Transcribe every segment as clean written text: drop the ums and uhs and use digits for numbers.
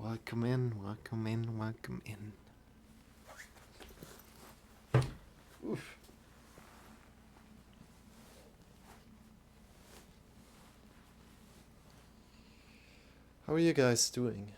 Welcome in, welcome in, welcome in. Oof. How are you guys doing?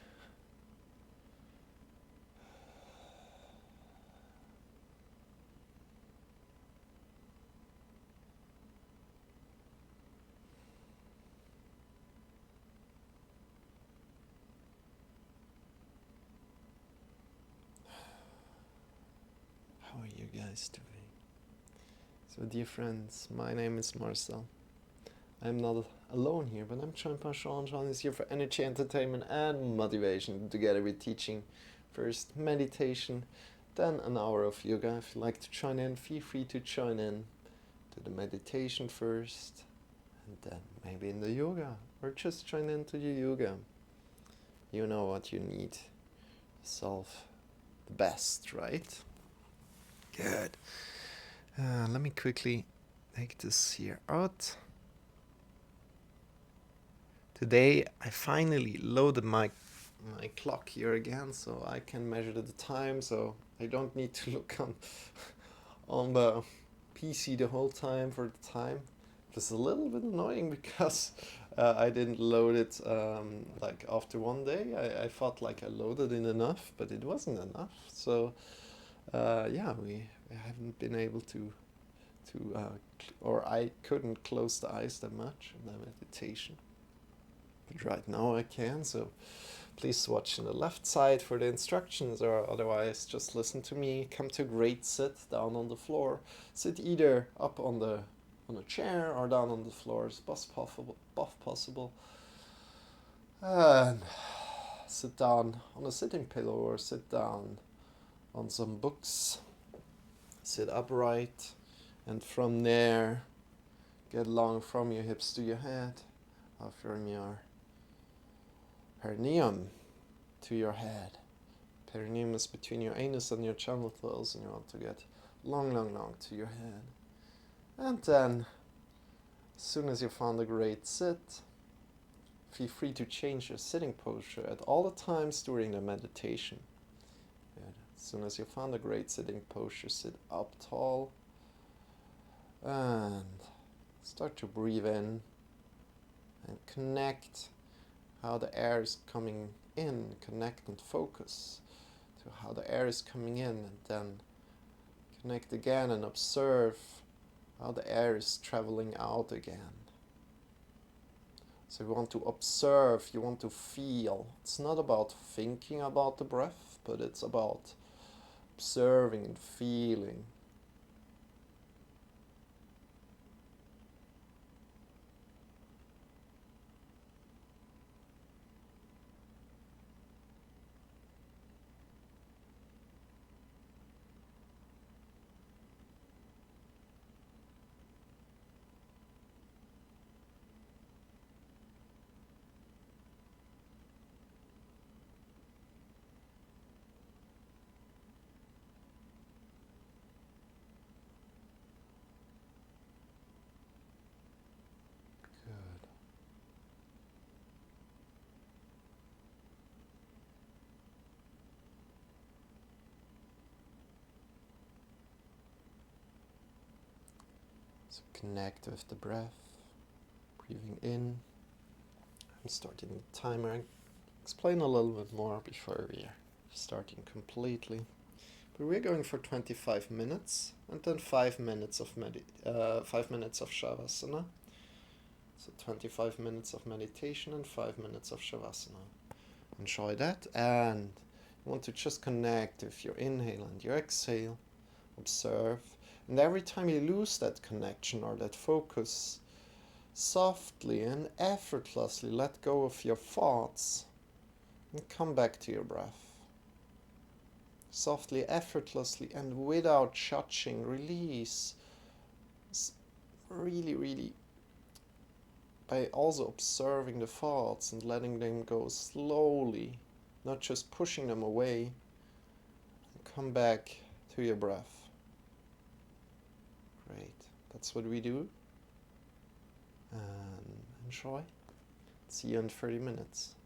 How are you guys doing? So, dear friends, my name is Marcel. I'm not alone here, but I'm joined by Shawn. Shawn is here for energy, entertainment, and motivation, together with teaching. First, meditation, then an hour of yoga. If you'd like to join in, feel free to join in to the meditation first, and then maybe in the yoga, or just join into the yoga. You know what you need to solve the best, right? Good. Let me quickly take this here out. Today I finally loaded my clock here again, so I can measure the time. So I don't need to look on the PC the whole time for the time. It was a little bit annoying because I didn't load it like after one day. I felt like I loaded in enough, but it wasn't enough. So yeah, we haven't been able to or I couldn't close the eyes that much in the meditation. But right now I can, so please watch on the left side for the instructions, or otherwise just listen to me. Come to a great sit down on the floor. Sit either up on a chair or down on the floor as best possible. And sit down on a sitting pillow or sit down on some books. Sit upright, and from there get long from your hips to your head, or from your perineum to your head. Perineum is between your anus and your genitals, and you want to get long to your head. And then, as soon as you found a great sit, feel free to change your sitting posture at all the times during the meditation. Good. As soon as you found a great sitting posture, sit up tall and start to breathe in and connect how the air is coming in. Connect and focus to how the air is coming in, and then connect again and observe how the air is traveling out again. So you want to observe, you want to feel. It's not about thinking about the breath, but it's about observing and feeling. Good. So connect with the breath, breathing in. I'm starting the timer. I'll explain a little bit more before we are starting completely. But we're going for 25 minutes, and then 5 minutes of 5 minutes of shavasana. So 25 minutes of meditation and 5 minutes of shavasana. Enjoy that, and you want to just connect with your inhale and your exhale. Observe, and every time you lose that connection or that focus, softly and effortlessly let go of your thoughts and come back to your breath. Softly, effortlessly, and without judging, release. Really, by also observing the thoughts and letting them go slowly, not just pushing them away, and come back to your breath. Great. That's what we do. And enjoy. See you in 30 minutes.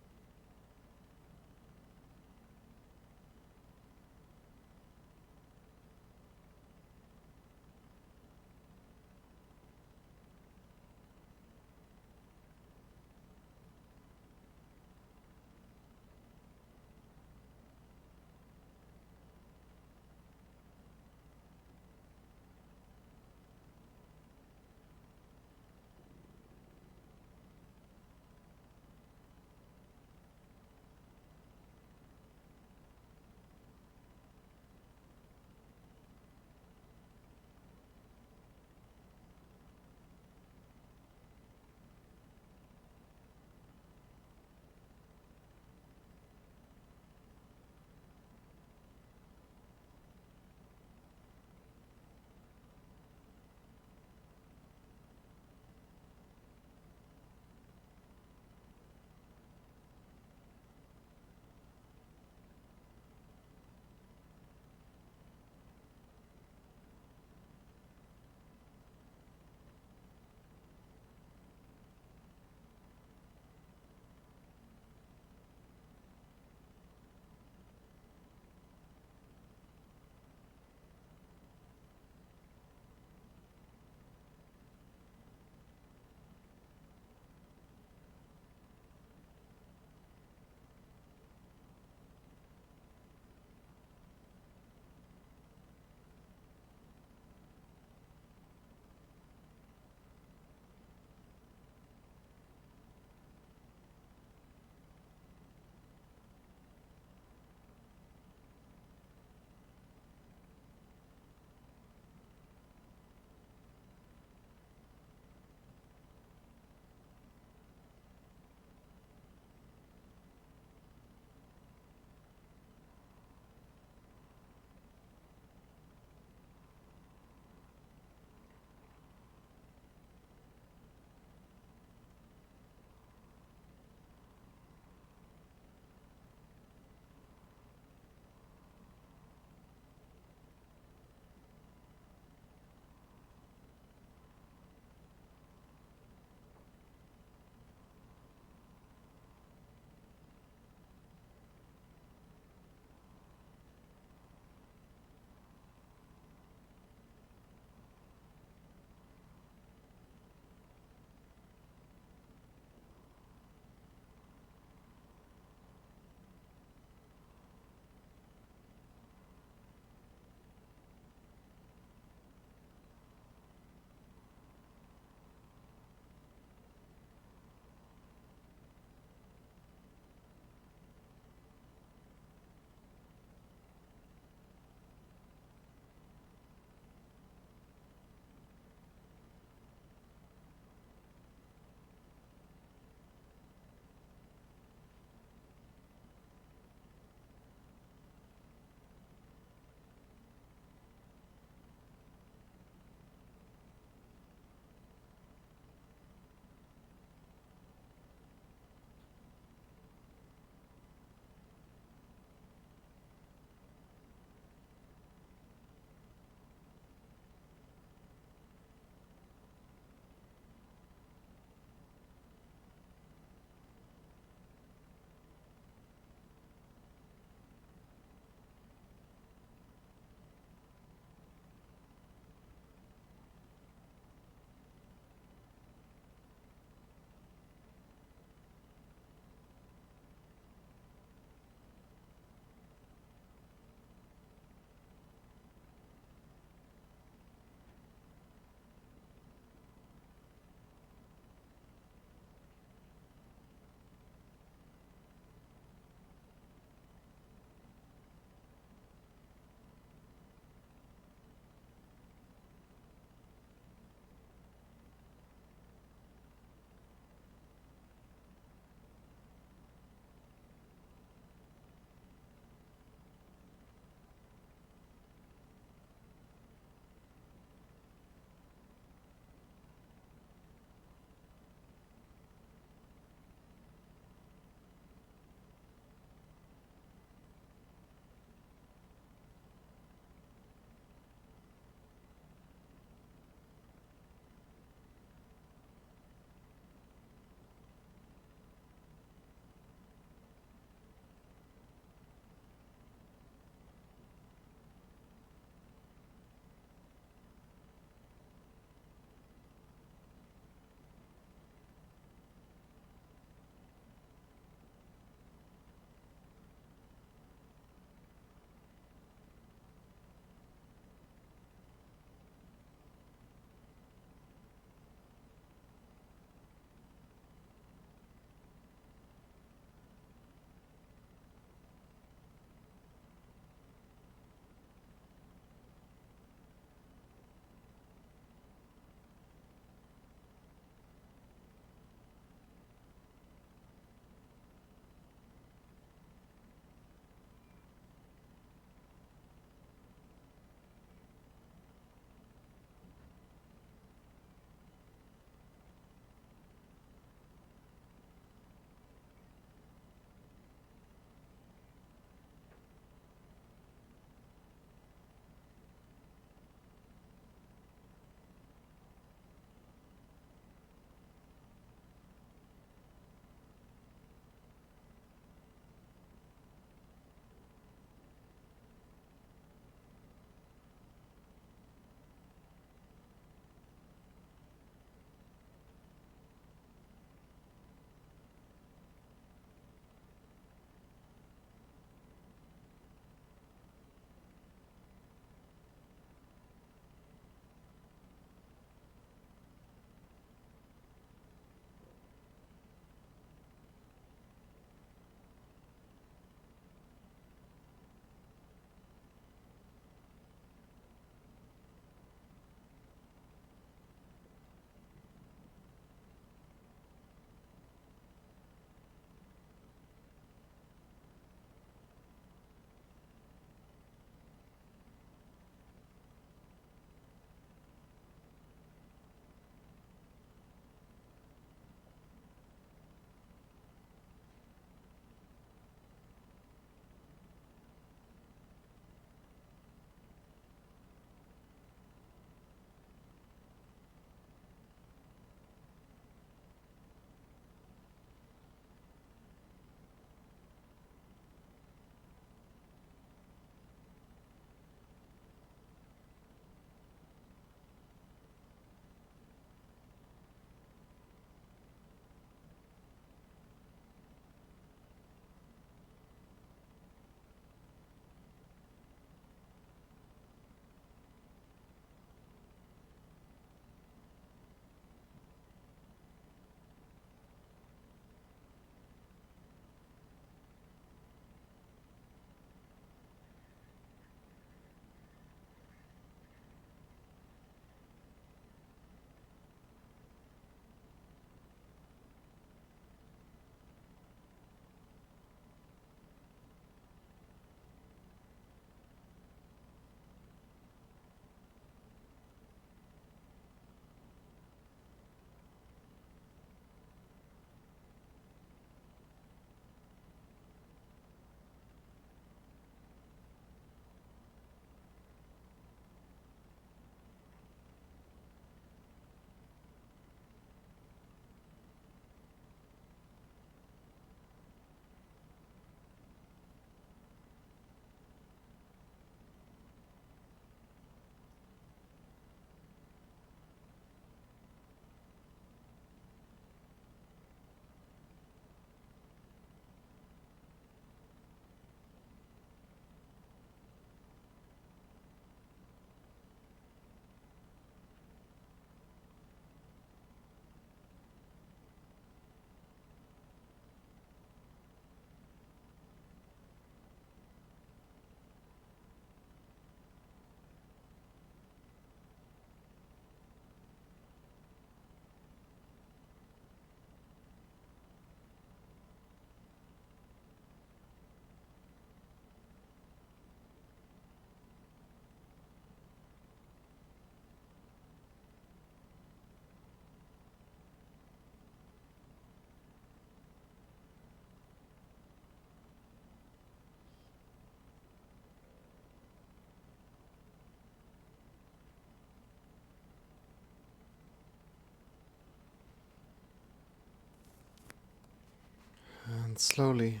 And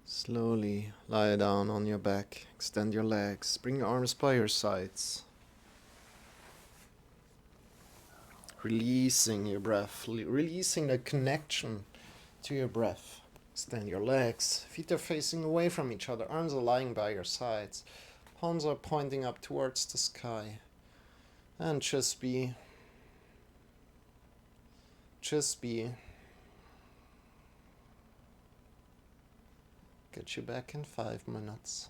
slowly lie down on your back. Extend your legs. Bring your arms by your sides. Releasing your breath. Releasing the connection to your breath. Extend your legs. Feet are facing away from each other. Arms are lying by your sides. Palms are pointing up towards the sky. And just be. Get you back in 5 minutes.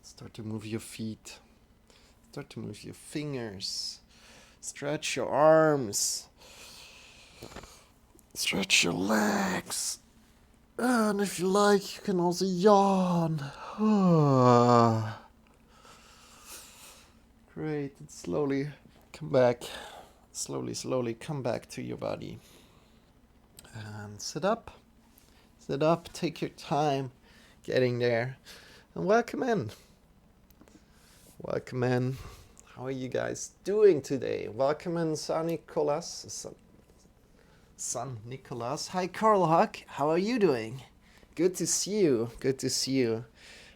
Start to move your feet. Start to move your fingers. Stretch your arms. Stretch your legs. And if you like, you can also yawn. Great. And slowly come back slowly, slowly come back to your body. And sit up. Sit up, take your time getting there. And welcome in. Welcome in. How are you guys doing today? Welcome in, San Nicolas. San Nicolas. Hi, Carl Huck. How are you doing? Good to see you. Good to see you.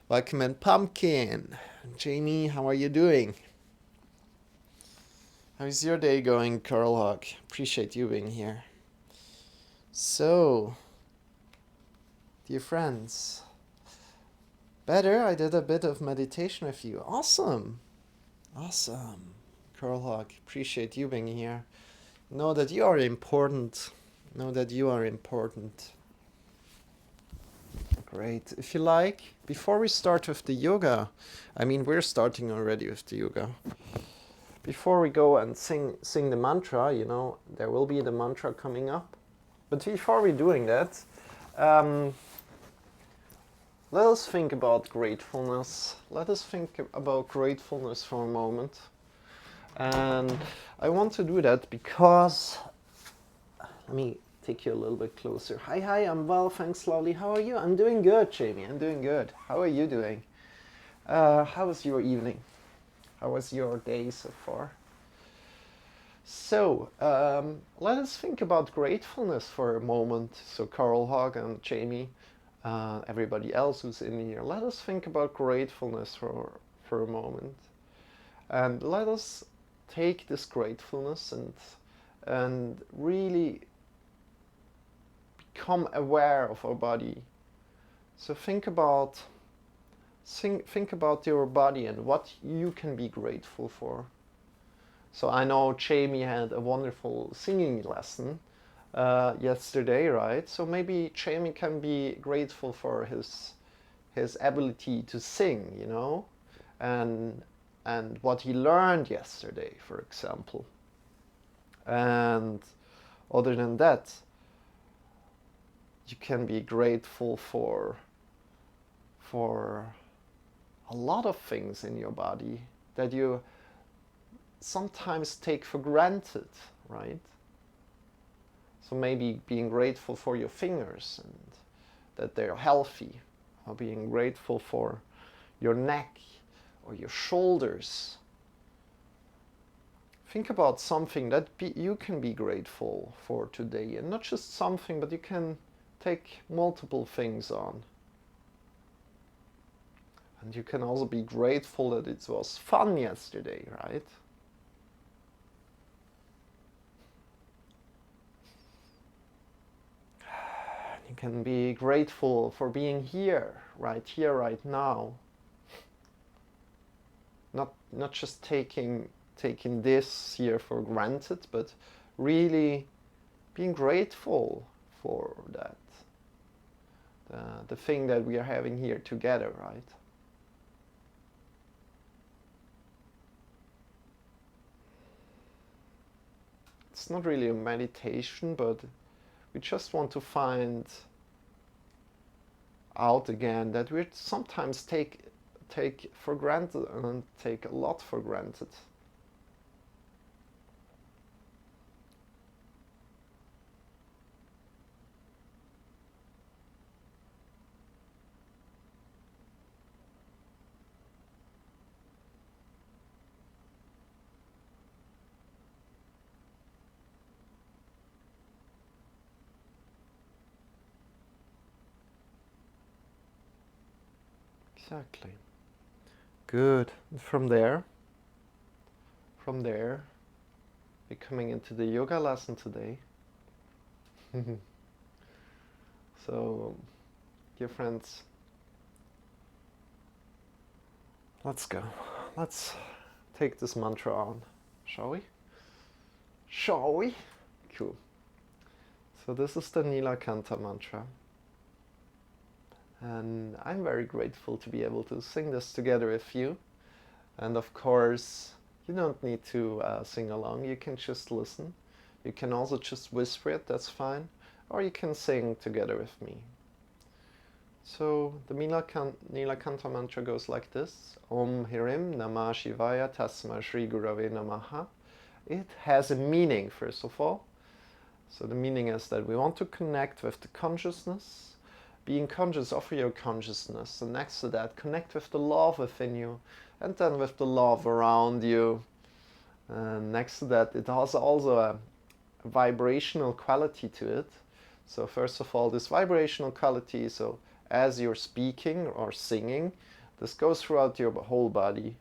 Welcome in, Pumpkin. Jamie, how are you doing? How's your day going, Carl Huck? Appreciate you being here. So, dear friends, better, I did a bit of meditation with you. Awesome. Awesome. Carl Huck, appreciate you being here. Know that you are important. Know that you are important. Great. If you like, before we start with the yoga, we're starting already with the yoga. Before we go and sing the mantra, there will be the mantra coming up. But before we're doing that, let us think about gratefulness. Let us think about gratefulness for a moment. And I want to do that because, let me take you a little bit closer. Hi, I'm well, thanks, lovely. How are you? I'm doing good, Jamie. I'm doing good. How are you doing? How was your evening? How was your day so far? So, let us think about gratefulness for a moment. So, Carl Hogg and Jamie, everybody else who's in here, let us think about gratefulness for a moment. And let us take this gratefulness and really become aware of our body. So think about your body and what you can be grateful for. So I know Jamie had a wonderful singing lesson yesterday, right? So maybe Jamie can be grateful for his ability to sing, and what he learned yesterday, for example. And other than that, you can be grateful for a lot of things in your body that you sometimes take for granted, right? So maybe being grateful for your fingers and that they're healthy, or being grateful for your neck or your shoulders. Think about something that you can be grateful for today, and not just something, but you can take multiple things on. And you can also be grateful that it was fun yesterday, right? You can be grateful for being here, right now. Not just taking this here for granted, but really being grateful for that. The thing that we are having here together, right? It's not really a meditation, but we just want to find out again that we sometimes take for granted and take a lot for granted. Exactly. Good. And from there, we're coming into the yoga lesson today. So, dear friends, let's go. Let's take this mantra on, shall we? Shall we? Cool. So this is the Nilakanta mantra. And I'm very grateful to be able to sing this together with you. And of course, you don't need to sing along. You can just listen. You can also just whisper it, that's fine. Or you can sing together with me. So the Nilakanta mantra goes like this. Om Hirim Namah Shivaya Tasma Shri Gurave Namaha. it has a meaning, first of all. So the meaning is that we want to connect with the consciousness, being conscious of your consciousness, and next to that, connect with the love within you, and then with the love around you. And next to that, it has also a vibrational quality to it. So first of all, this vibrational quality, so as you're speaking or singing, this goes throughout your whole body.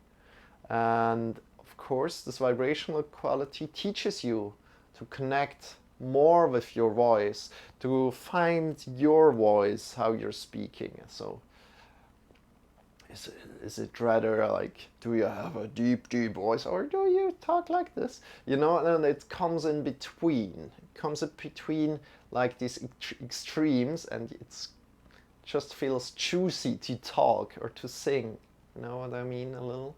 And of course, this vibrational quality teaches you to connect more with your voice, to find your voice, how you're speaking. So is it rather like, do you have a deep, deep voice, or do you talk like this? You know, and it comes in between. It comes in between like these extremes, and it's just feels juicy to talk or to sing. You know what I mean? A little.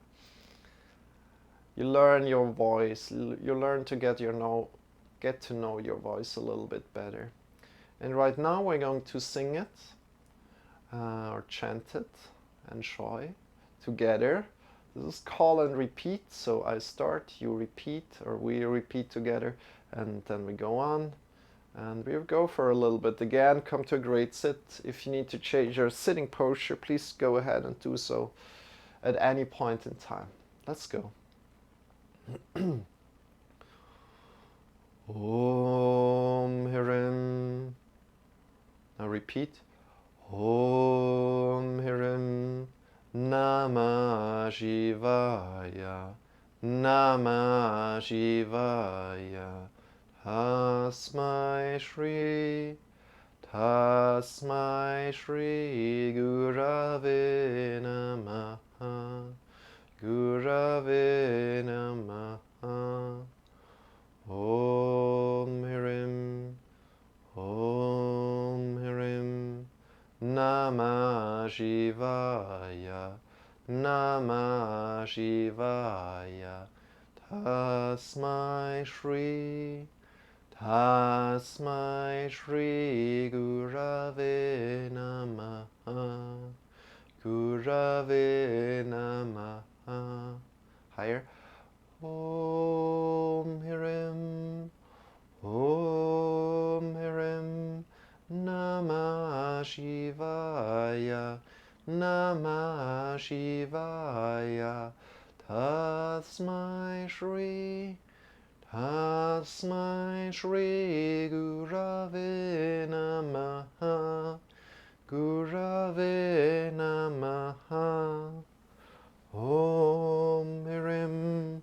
You learn your voice. You learn to get to know your voice a little bit better. And right now we're going to sing it or chant it and try together. This is call and repeat. So I start, you repeat, or we repeat together, and then we go on. And we go for a little bit again. Come to a great sit. If you need to change your sitting posture, please go ahead and do so at any point in time. Let's go. Om Hirim. Now repeat. Om Hirim Namah Shivaya. Namah Shivaya. Tasmai Shri. Tasmai Shri Gurave Namaha. Gurave Namaha. Om Hirim. Om Hirim Namah Shivaya. Namah Shivaya. Tasmai Shri. Tasmai Shri Gurave Namaha. Gurave Namaha. Higher. Om Hirim. Om Hirim Namah Shivaya. Namah Shivaya. Tasmai Shri. Tasmai Shri Gurave Namaha. Gurave Namaha. Om Hirim.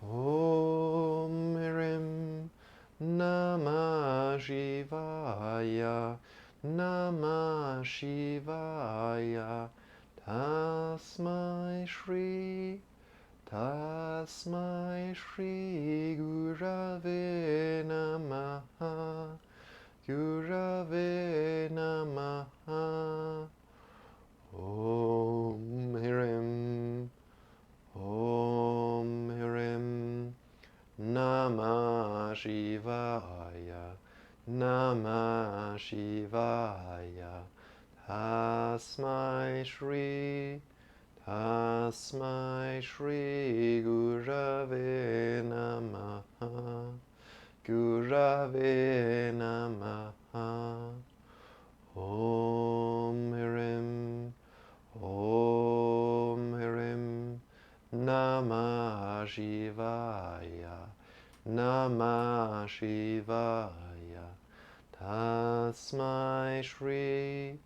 Om Hirim Namah Shivaya. Namah Shivaya. Tasmai Shri. Tasmai Shri Gurave Namaha. Gurave Namaha. Om Hirim. Om Hirim Namah Shivaya. Namah Shivaya. Tasmai Shri. Tasmai Shri Gurave Namaha. Gurave Namaha. Om Hirim. Om Hirim Namah Shivaya. Namah Shivaya. Tasmai Shri.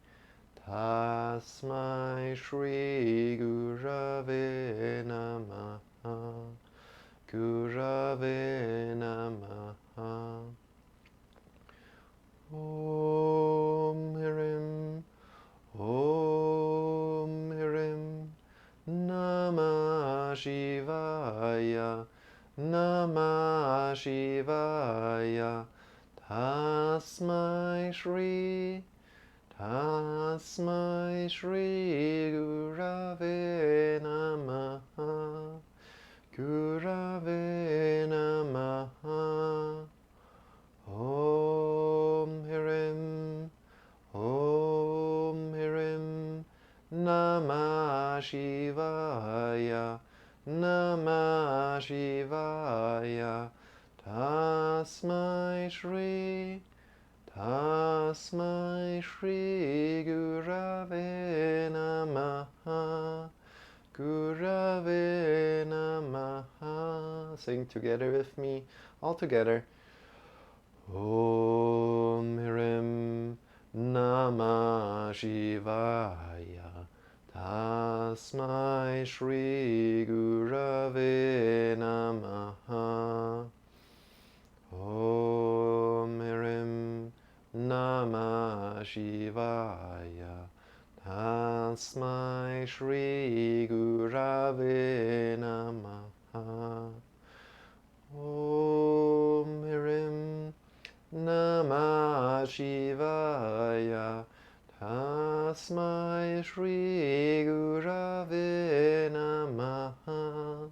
Tasmai Shri Gurave Namaha. Gurave Namaha. Om Hirim. Om Hirim Namah Shivaya. Namah Shivaya. Tasmai Shri. Tasmai Shri Gurave Namaha. Gurave Namaha. Om Hirim. Om Hirim Namah Shivaya. Namah Shivaya. Tasmai Shri. Tasmai Shri Gurave Namaha. Gurave Namaha. Sing together with me, all together. Om Hrim Namah Shivaya. Tasmai Shri Gurave Namaha. Om Hrim Namah Shivaya. Tasmai Shri Gurave Namaha. Om Hrim Namah Shivaya. Tasmai Shri Gurave Namaha.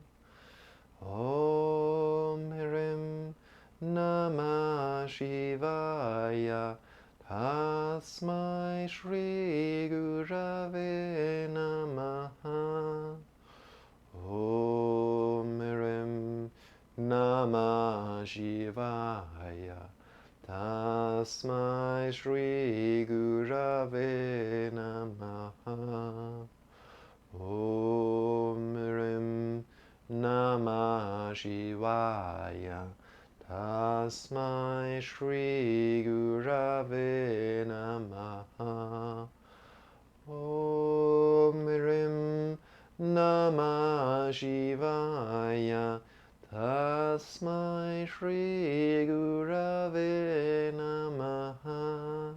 Om Hrim Namah Shivaya. Tasmai Shri Gurave Namaha. Om Hrim Namah Shivaya. Tasmai Shri Gurave Namaha. Om Hrim Namah Shivaya. Tasmai Shri Gurave Namaha. Om Hrim Namah Shivaya. Tasmai Shri Gurave Namaha.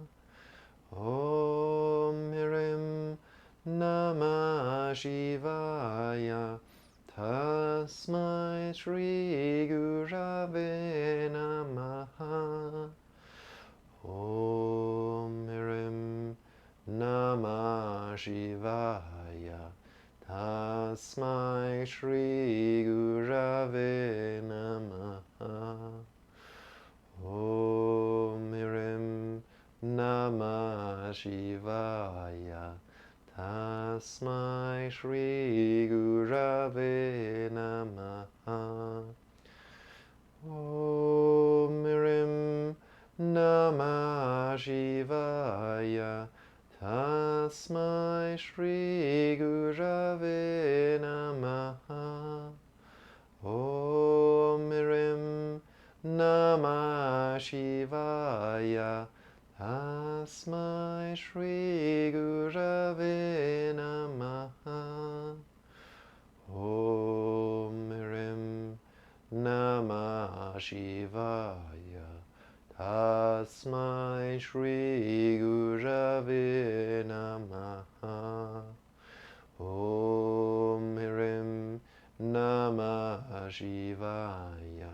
Om Hrim Namah Shivaya. Tasmai Shri Gurave Namaha. Om Hrim Namah Shivaya. Tasmai Shri Gurave Namaha. Om Hrim Namah Shivaya. Tasmai Shri Gurave Namaha. Om Hrim Namah Shivaya. Tasmai Shri Gurave Namaha. Om Hrim Namah Shivaya. Tasmai Shri Gurave Namaha. Om Hrim Namah Shivaya. Tasmai Shri Gurave Namaha. Om Hrim Namah Shivaya.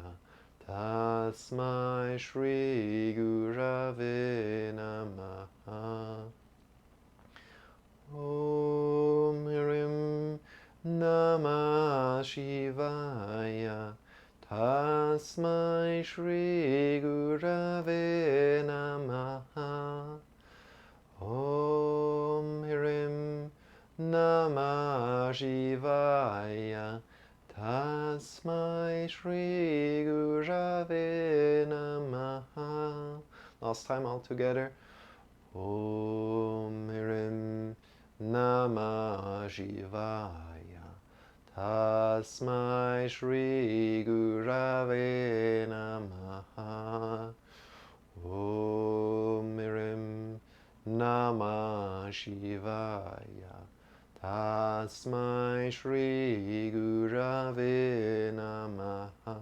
Tasmai Shri Gurave Namaha. Om Hrim Namah Shivaya. Tasmai Shri Gurave Namaha. Om Hrim Namah Shivaya. Tasmai Shri Gurave Namaha. Last time all together. Om Hrim Namah Shivaya. Tasmai Shri Gurave Namaha. Om Hrim Namah Shivaya. Tasmai Shri Gurave Namaha.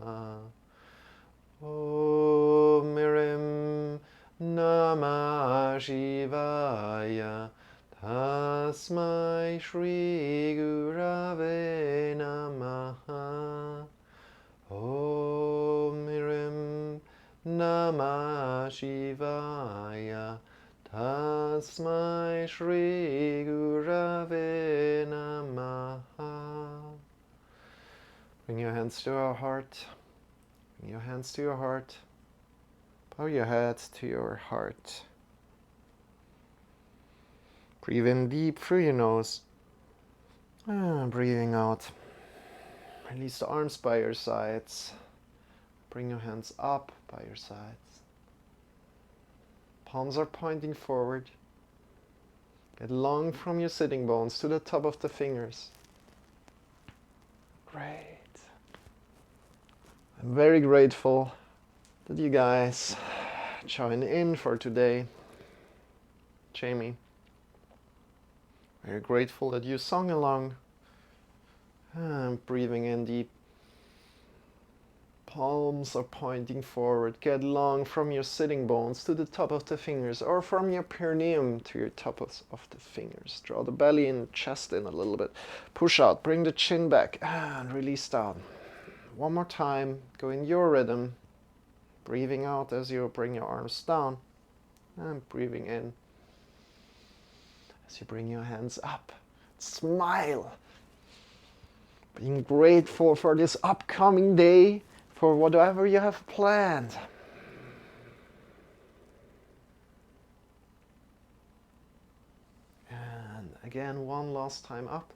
Om Hrim Namah Shivaya. Tasmai Shri Gurave Namaha. Om Hrim Namah Shivaya. Tasmai Shri Gurave Namaha. Bring your hands to our heart. Bring your hands to your heart. Bow your head to your heart. Breathe in deep through your nose. Breathing out Release the arms by your sides. Bring your hands up by your sides. Palms are pointing forward. Get long from your sitting bones to the top of the fingers. Great. I'm very grateful that you guys join in for today. Jamie, very grateful that you sung along. Breathing in deep. Palms are pointing forward. Get long from your sitting bones to the top of the fingers, or from your perineum to your top of the fingers. Draw the belly and chest in a little bit. Push out, bring the chin back, and release down. One more time, go in your rhythm. Breathing out as you bring your arms down, and breathing in as you bring your hands up. Smile. Being grateful for this upcoming day, for whatever you have planned. And again, one last time up.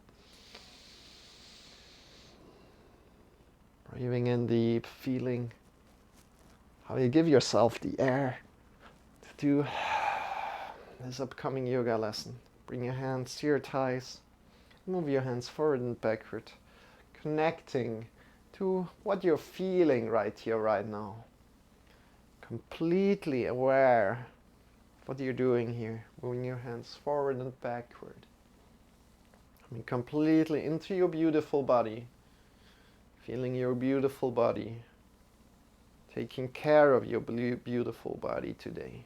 Breathing in deep, feeling how you give yourself the air to do this upcoming yoga lesson. Bring your hands to your thighs. Move your hands forward and backward, connecting to what you're feeling right here, right now. Completely aware of what you're doing here. Moving your hands forward and backward. Coming completely into your beautiful body. Feeling your beautiful body. Taking care of your beautiful body today.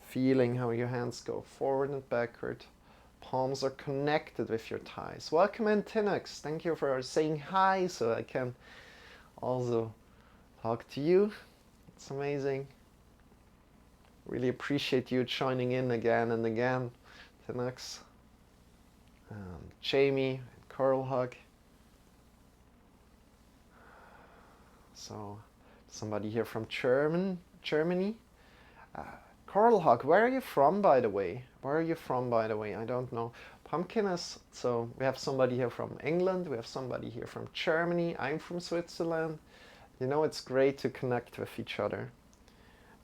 Feeling how your hands go forward and backward. Palms are connected with your thighs. Welcome in, Tinox. Thank you for saying hi so I can also talk to you. It's amazing. Really appreciate you joining in again and again, Tinox. Jamie, Coral Hug. So, somebody here from Germany. Coral Hug, where are you from, by the way? I don't know. Pumpkin is, so we have somebody here from England, we have somebody here from Germany, I'm from Switzerland. You know, it's great to connect with each other.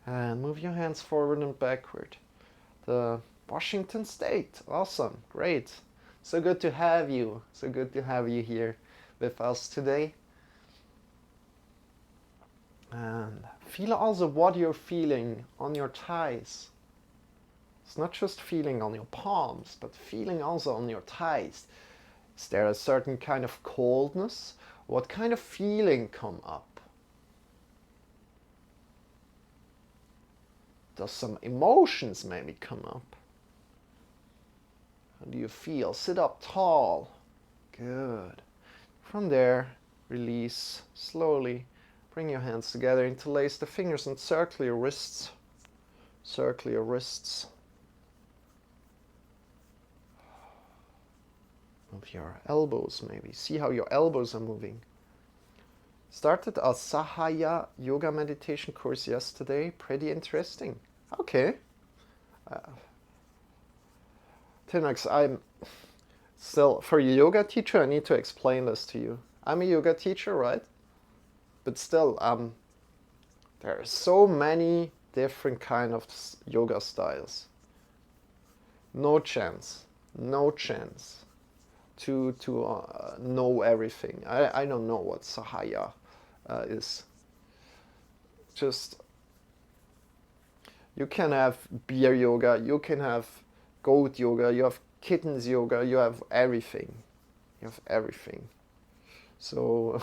And move your hands forward and backward. The Washington State, awesome, great. So good to have you here with us today. And feel also what you're feeling on your thighs. It's not just feeling on your palms, but feeling also on your thighs. Is there a certain kind of coldness? What kind of feeling come up? Does some emotions maybe come up? How do you feel? Sit up tall. Good. From there, release slowly. Bring your hands together, interlace the fingers and circle your wrists. Circle your wrists. Move your elbows maybe. See how your elbows are moving. Started a Sahaya yoga meditation course yesterday. Pretty interesting. Okay. Tinox, I'm still, for a yoga teacher, I need to explain this to you. I'm a yoga teacher, right? But still, there are so many different kind of yoga styles. No chance to know everything. I don't know what Sahaya is. Just, you can have beer yoga, you can have goat yoga, you have kittens yoga, you have everything. So,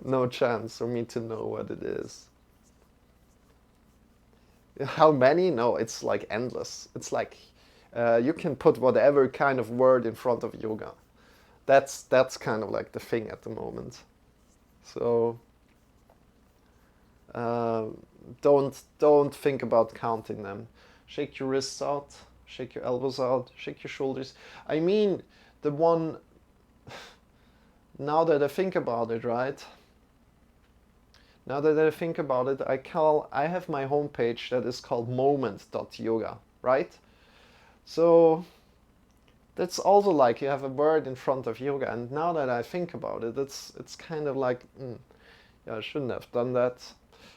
no chance for me to know what it is. How many? No, it's like endless. It's like you can put whatever kind of word in front of yoga. That's kind of like the thing at the moment. So don't think about counting them. Shake your wrists out, shake your elbows out, shake your shoulders. I mean, the one. Now that I think about it, right? Now that I think about it, I have my homepage that is called moment.yoga, right? So that's also like you have a word in front of yoga. And now that I think about it, it's kind of like, yeah, I shouldn't have done that.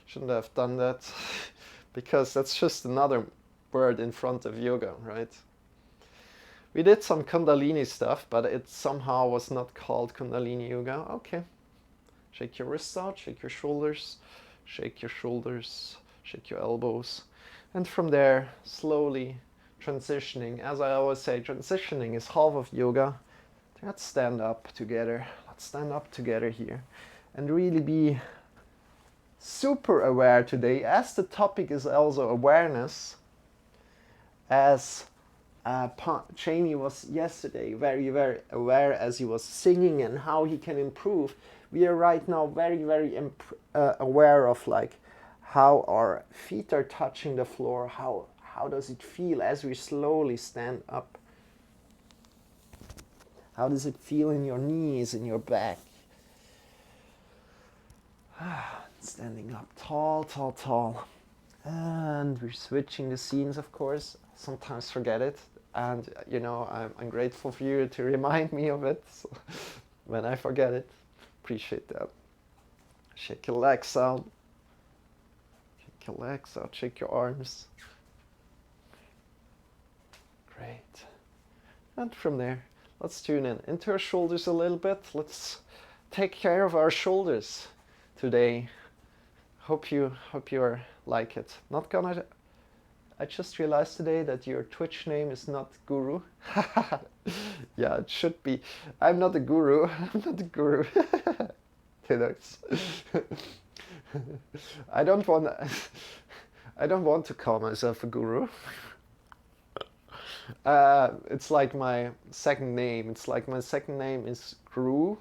Shouldn't have done that. Because that's just another word in front of yoga, right? We did some Kundalini stuff, but it somehow was not called Kundalini yoga. Okay. Shake your wrists out, shake your shoulders, shake your shoulders, shake your elbows. And from there, slowly transitioning. As I always say, transitioning is half of yoga. Let's stand up together. Let's stand up together here and really be super aware today, as the topic is also awareness, as Jamie was yesterday very aware as he was singing and how he can improve. We are right now very aware of like how our feet are touching the floor, how does it feel as we slowly stand up? How does it feel in your knees, in your back? Standing up tall. And we're switching the scenes, of course. Sometimes forget it. And, you know, I'm grateful for you to remind me of it. So when I forget it, appreciate that. Shake your legs out. Shake your legs out. Shake your arms. Great. And from there, let's tune in into our shoulders a little bit. Let's take care of our shoulders today. Hope you are like it. Not gonna. I just realized today that your Twitch name is not Guru. Yeah, it should be. I'm not a guru. I'm not a guru. I don't want to call myself a guru. It's like my second name. It's like my second name is Guru.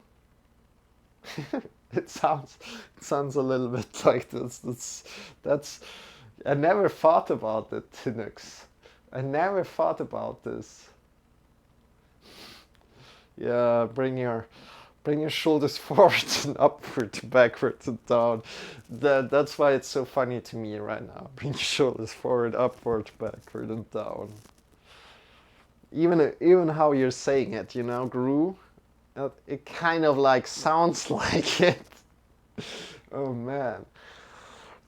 It sounds a little bit like this. That's I never thought about it, Tinux. I never thought about this. Yeah, bring your shoulders forward and upward, backward and down. That's why it's so funny to me right now. Bring your shoulders forward, upward, backward and down. Even how you're saying it, you know, Guru, it kind of like sounds like it. Oh man.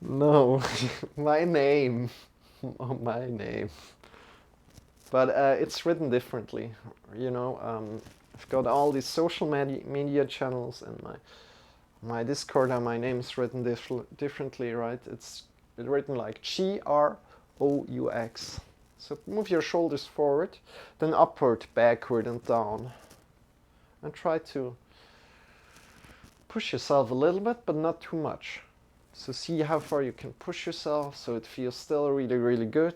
No, my name. Oh, my name. But it's written differently, you know. I've got all these social media channels, and my Discord and my name is written differently, right? It's written like Groux. So move your shoulders forward, then upward, backward, and down, and try to push yourself a little bit, but not too much. So see how far you can push yourself so it feels still really good.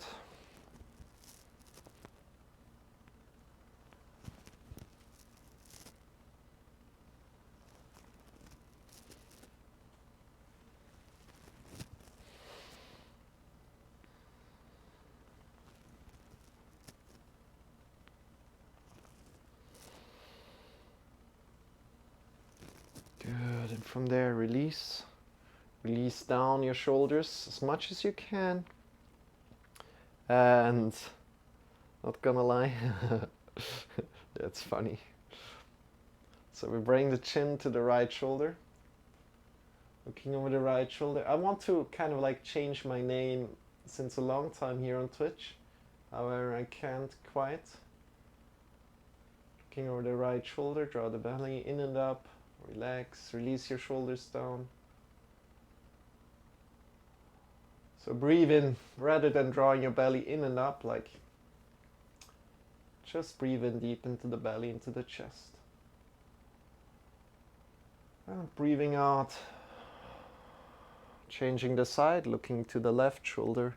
Good, and from there release. Release down your shoulders as much as you can. And not gonna lie, that's funny. So we bring the chin to the right shoulder. Looking over the right shoulder. I want to kind of like change my name since a long time here on Twitch. However, I can't quite. Looking over the right shoulder, draw the belly in and up. Relax, release your shoulders down. So breathe in, rather than drawing your belly in and up, like just breathe in deep into the belly, into the chest. And breathing out, changing the side, looking to the left shoulder.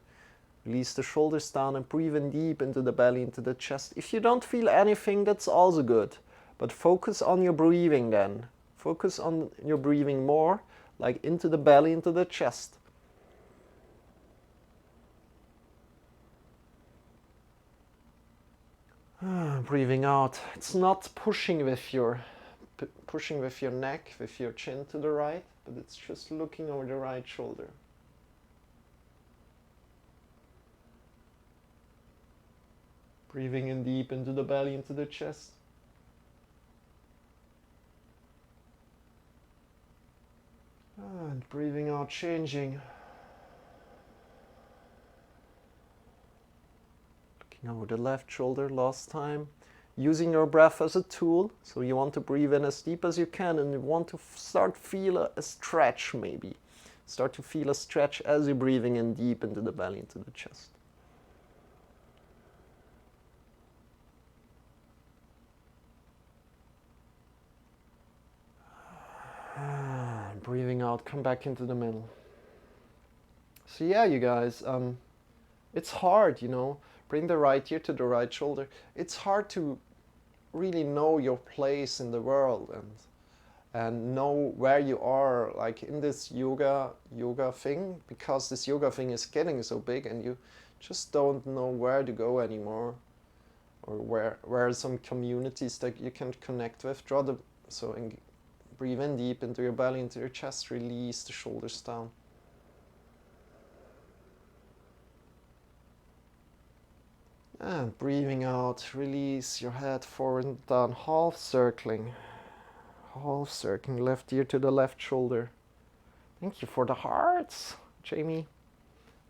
Release the shoulders down and breathe in deep into the belly, into the chest. If you don't feel anything, that's also good. But focus on your breathing then. Focus on your breathing more, like into the belly, into the chest. Breathing out. It's not pushing with your neck, with your chin to the right, but it's just looking over the right shoulder. Breathing in deep into the belly, into the chest. And breathing out, changing. Looking over the left shoulder last time. Using your breath as a tool. So you want to breathe in as deep as you can, and you want to start feel a stretch maybe. Start to feel a stretch as you're breathing in deep into the belly, into the chest. And breathing out, come back into the middle. So yeah, you guys, it's hard, you know. Bring the right ear to the right shoulder. It's hard to really know your place in the world and know where you are, like in this yoga thing, because this yoga thing is getting so big and you just don't know where to go anymore, or where are some communities that you can connect with. Breathe in deep into your belly, into your chest, release the shoulders down. And breathing out, release your head forward and down, half circling, left ear to the left shoulder. Thank you for the hearts, Jamie.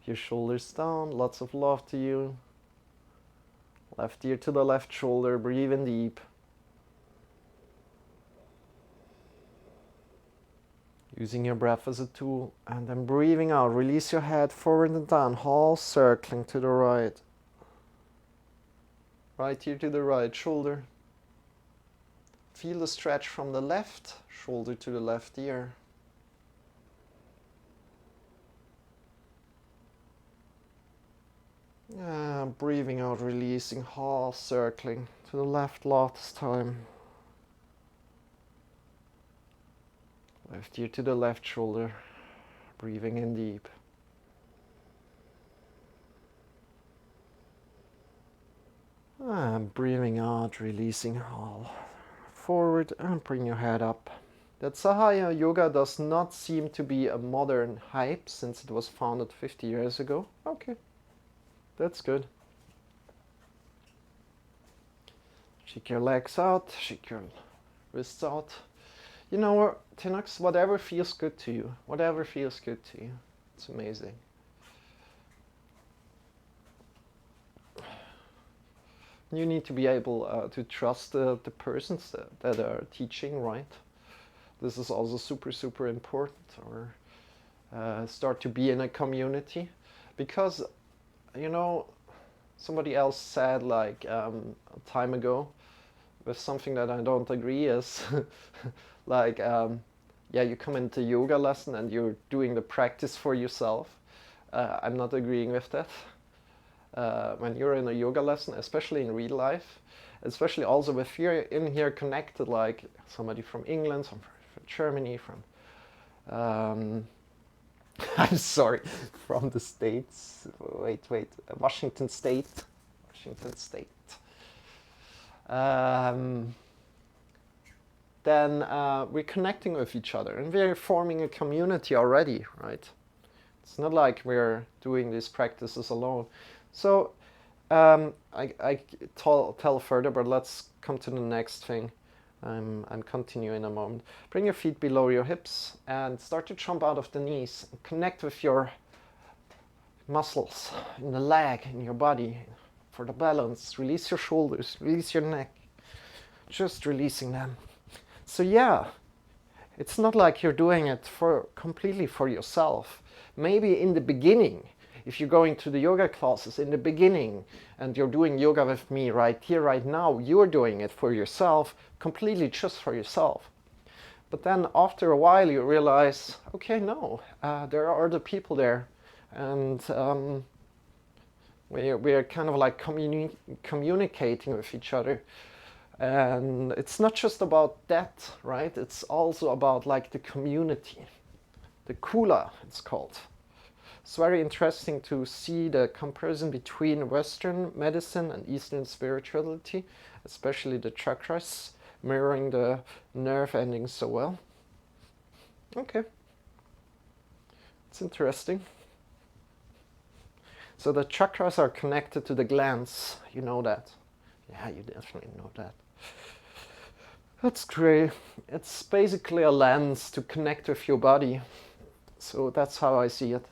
Your shoulders down, lots of love to you. Left ear to the left shoulder, breathe in deep. Using your breath as a tool, and then breathing out, release your head forward and down, half circling to the right. Right ear to the right shoulder. Feel the stretch from the left shoulder to the left ear. Breathing out, releasing, half circling to the left last time. Left ear to the left shoulder. Breathing in deep. And breathing out, releasing all forward, and bring your head up. That Sahaya Yoga does not seem to be a modern hype since it was founded 50 years ago. Okay, that's good. Shake your legs out, shake your wrists out. You know, Tinox, whatever feels good to you. Whatever feels good to you. It's amazing. You need to be able to trust the persons that are teaching, right? This is also super, super important. Or start to be in a community. Because, you know, somebody else said like a time ago, with something that I don't agree is like, yeah, you come into yoga lesson and you're doing the practice for yourself. I'm not agreeing with that. When you're in a yoga lesson, especially in real life, especially also if you're in here connected, like somebody from England, from Germany, from I'm sorry, from the States. Wait, Washington State. Then we're connecting with each other and we're forming a community already, right? It's not like we're doing these practices alone. So I tell further, but let's come to the next thing. I'm continue in a moment. Bring your feet below your hips and start to jump out of the knees. Connect with your muscles in the leg, in your body, for the balance. Release your shoulders, release your neck. Just releasing them. So yeah, it's not like you're doing it completely for yourself. Maybe in the beginning, if you're going to the yoga classes in the beginning and you're doing yoga with me right here, right now, you're doing it for yourself, completely just for yourself. But then after a while you realize, okay, no, there are other people there. And we're kind of like communicating with each other. And it's not just about that, right? It's also about like the community. The kula, it's called. It's very interesting to see the comparison between Western medicine and Eastern spirituality, especially the chakras, mirroring the nerve endings so well. Okay. It's interesting. So the chakras are connected to the glands. You know that? Yeah, you definitely know that. That's great. It's basically a lens to connect with your body. So that's how I see it.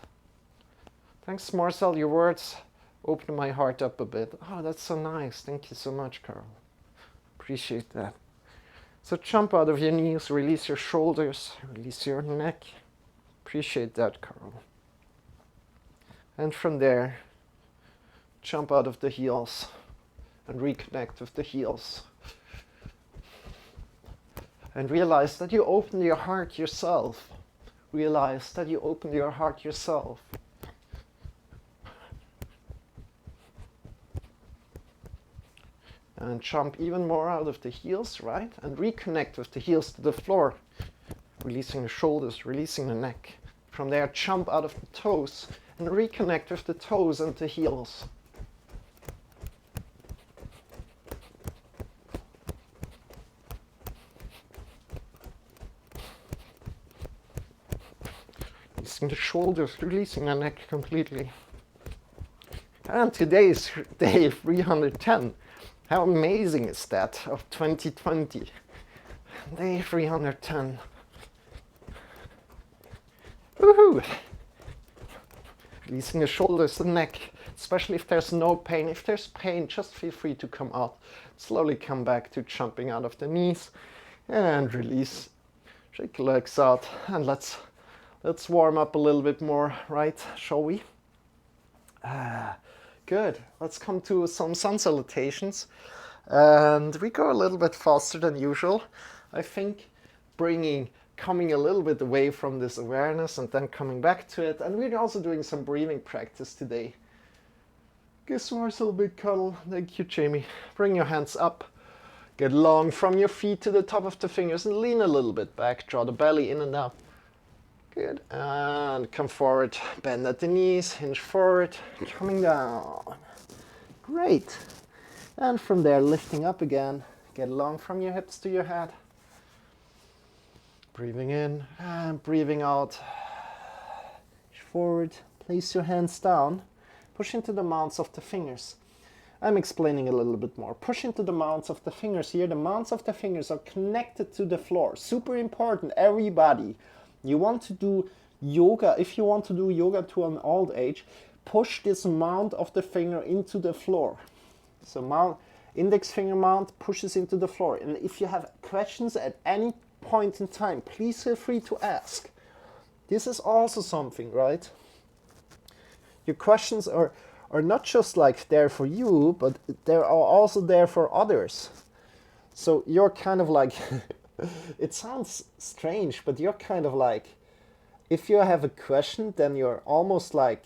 Thanks, Marcel. Your words opened my heart up a bit. Oh, that's so nice. Thank you so much, Carl. Appreciate that. So jump out of your knees, release your shoulders, release your neck. Appreciate that, Carl. And from there, jump out of the heels and reconnect with the heels. And realize that you opened your heart yourself. Realize that you opened your heart yourself. And jump even more out of the heels, right? And reconnect with the heels to the floor. Releasing the shoulders, releasing the neck. From there, jump out of the toes and reconnect with the toes and the heels. Releasing the shoulders, releasing the neck completely. And today is day 310. How amazing is that, of 2020? Day 310. Woohoo! Releasing the shoulders, the neck, especially if there's no pain. If there's pain, just feel free to come out. Slowly come back to jumping out of the knees and release. Shake your legs out and let's warm up a little bit more, right? Shall we? Good. Let's come to some sun salutations. And we go a little bit faster than usual. I think coming a little bit away from this awareness and then coming back to it. And we're also doing some breathing practice today. Give Marcel a big cuddle. Thank you, Jamie. Bring your hands up. Get long from your feet to the top of the fingers and lean a little bit back. Draw the belly in and up. Good. And come forward. Bend at the knees. Hinge forward. Coming down. Great. And from there, lifting up again. Get long from your hips to your head. Breathing in and breathing out. Forward. Place your hands down. Push into the mounds of the fingers. I'm explaining a little bit more. Push into the mounds of the fingers here. The mounds of the fingers are connected to the floor. Super important, everybody. You want to do yoga, if you want to do yoga to an old age, push this mount of the finger into the floor. So index finger mount pushes into the floor. And if you have questions at any point in time, please feel free to ask. This is also something, right? Your questions are not just like there for you, but they are also there for others. So you're kind of like, it sounds strange, but you're kind of like, if you have a question, then you're almost like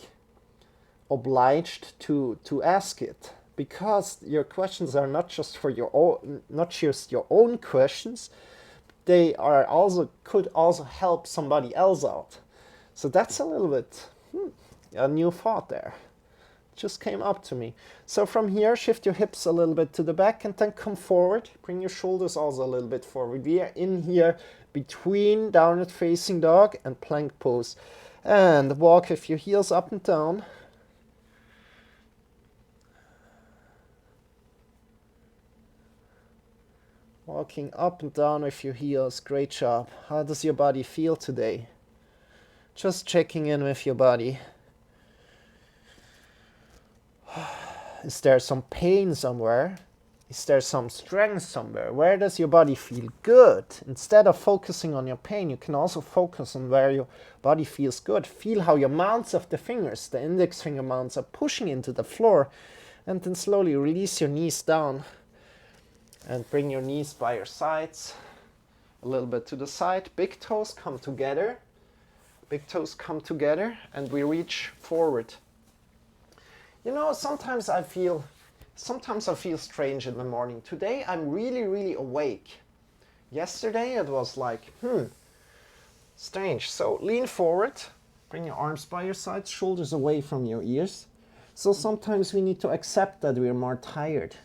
obliged to ask it, because your questions are not just for your own, not just your own questions, they are also could also help somebody else out. So that's a little bit a new thought there. Just came up to me. So from here, shift your hips a little bit to the back and then come forward. Bring your shoulders also a little bit forward. We are in here between downward facing dog and plank pose. And walk with your heels up and down. Walking up and down with your heels. Great job. How does your body feel today? Just checking in with your body. Is there some pain somewhere? Is there some strength somewhere? Where does your body feel good? Instead of focusing on your pain, you can also focus on where your body feels good. Feel how your mounts of the fingers, the index finger mounts, are pushing into the floor. And then slowly release your knees down. And bring your knees by your sides. A little bit to the side. Big toes come together. Big toes come together. And we reach forward. You know, sometimes I feel strange in the morning. Today I'm really, really awake. Yesterday it was like, strange. So lean forward, bring your arms by your sides, shoulders away from your ears. So sometimes we need to accept that we're more tired.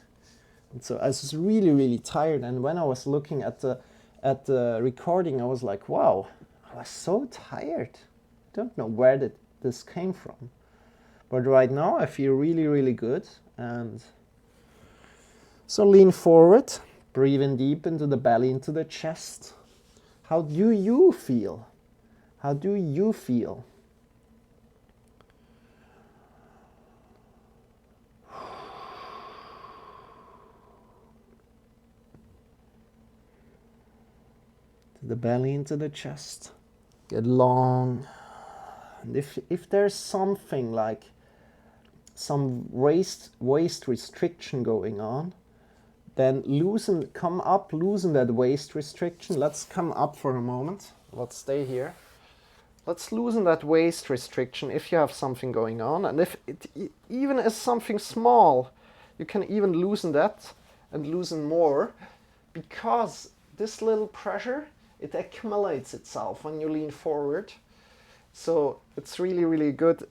And so I was really, really tired. And when I was looking at the recording, I was like, wow, I was so tired. I don't know where this came from. But right now I feel really, really good. And so lean forward, breathe in deep into the belly, into the chest. How do you feel? How do you feel? To the belly, into the chest. Get long. And if there's something like some waist restriction going on, then come up, loosen that waist restriction. Let's come up for a moment. Let's stay here. Let's loosen that waist restriction if you have something going on. And if it even is something small, you can even loosen that and loosen more, because this little pressure, it accumulates itself when you lean forward. So it's really, really good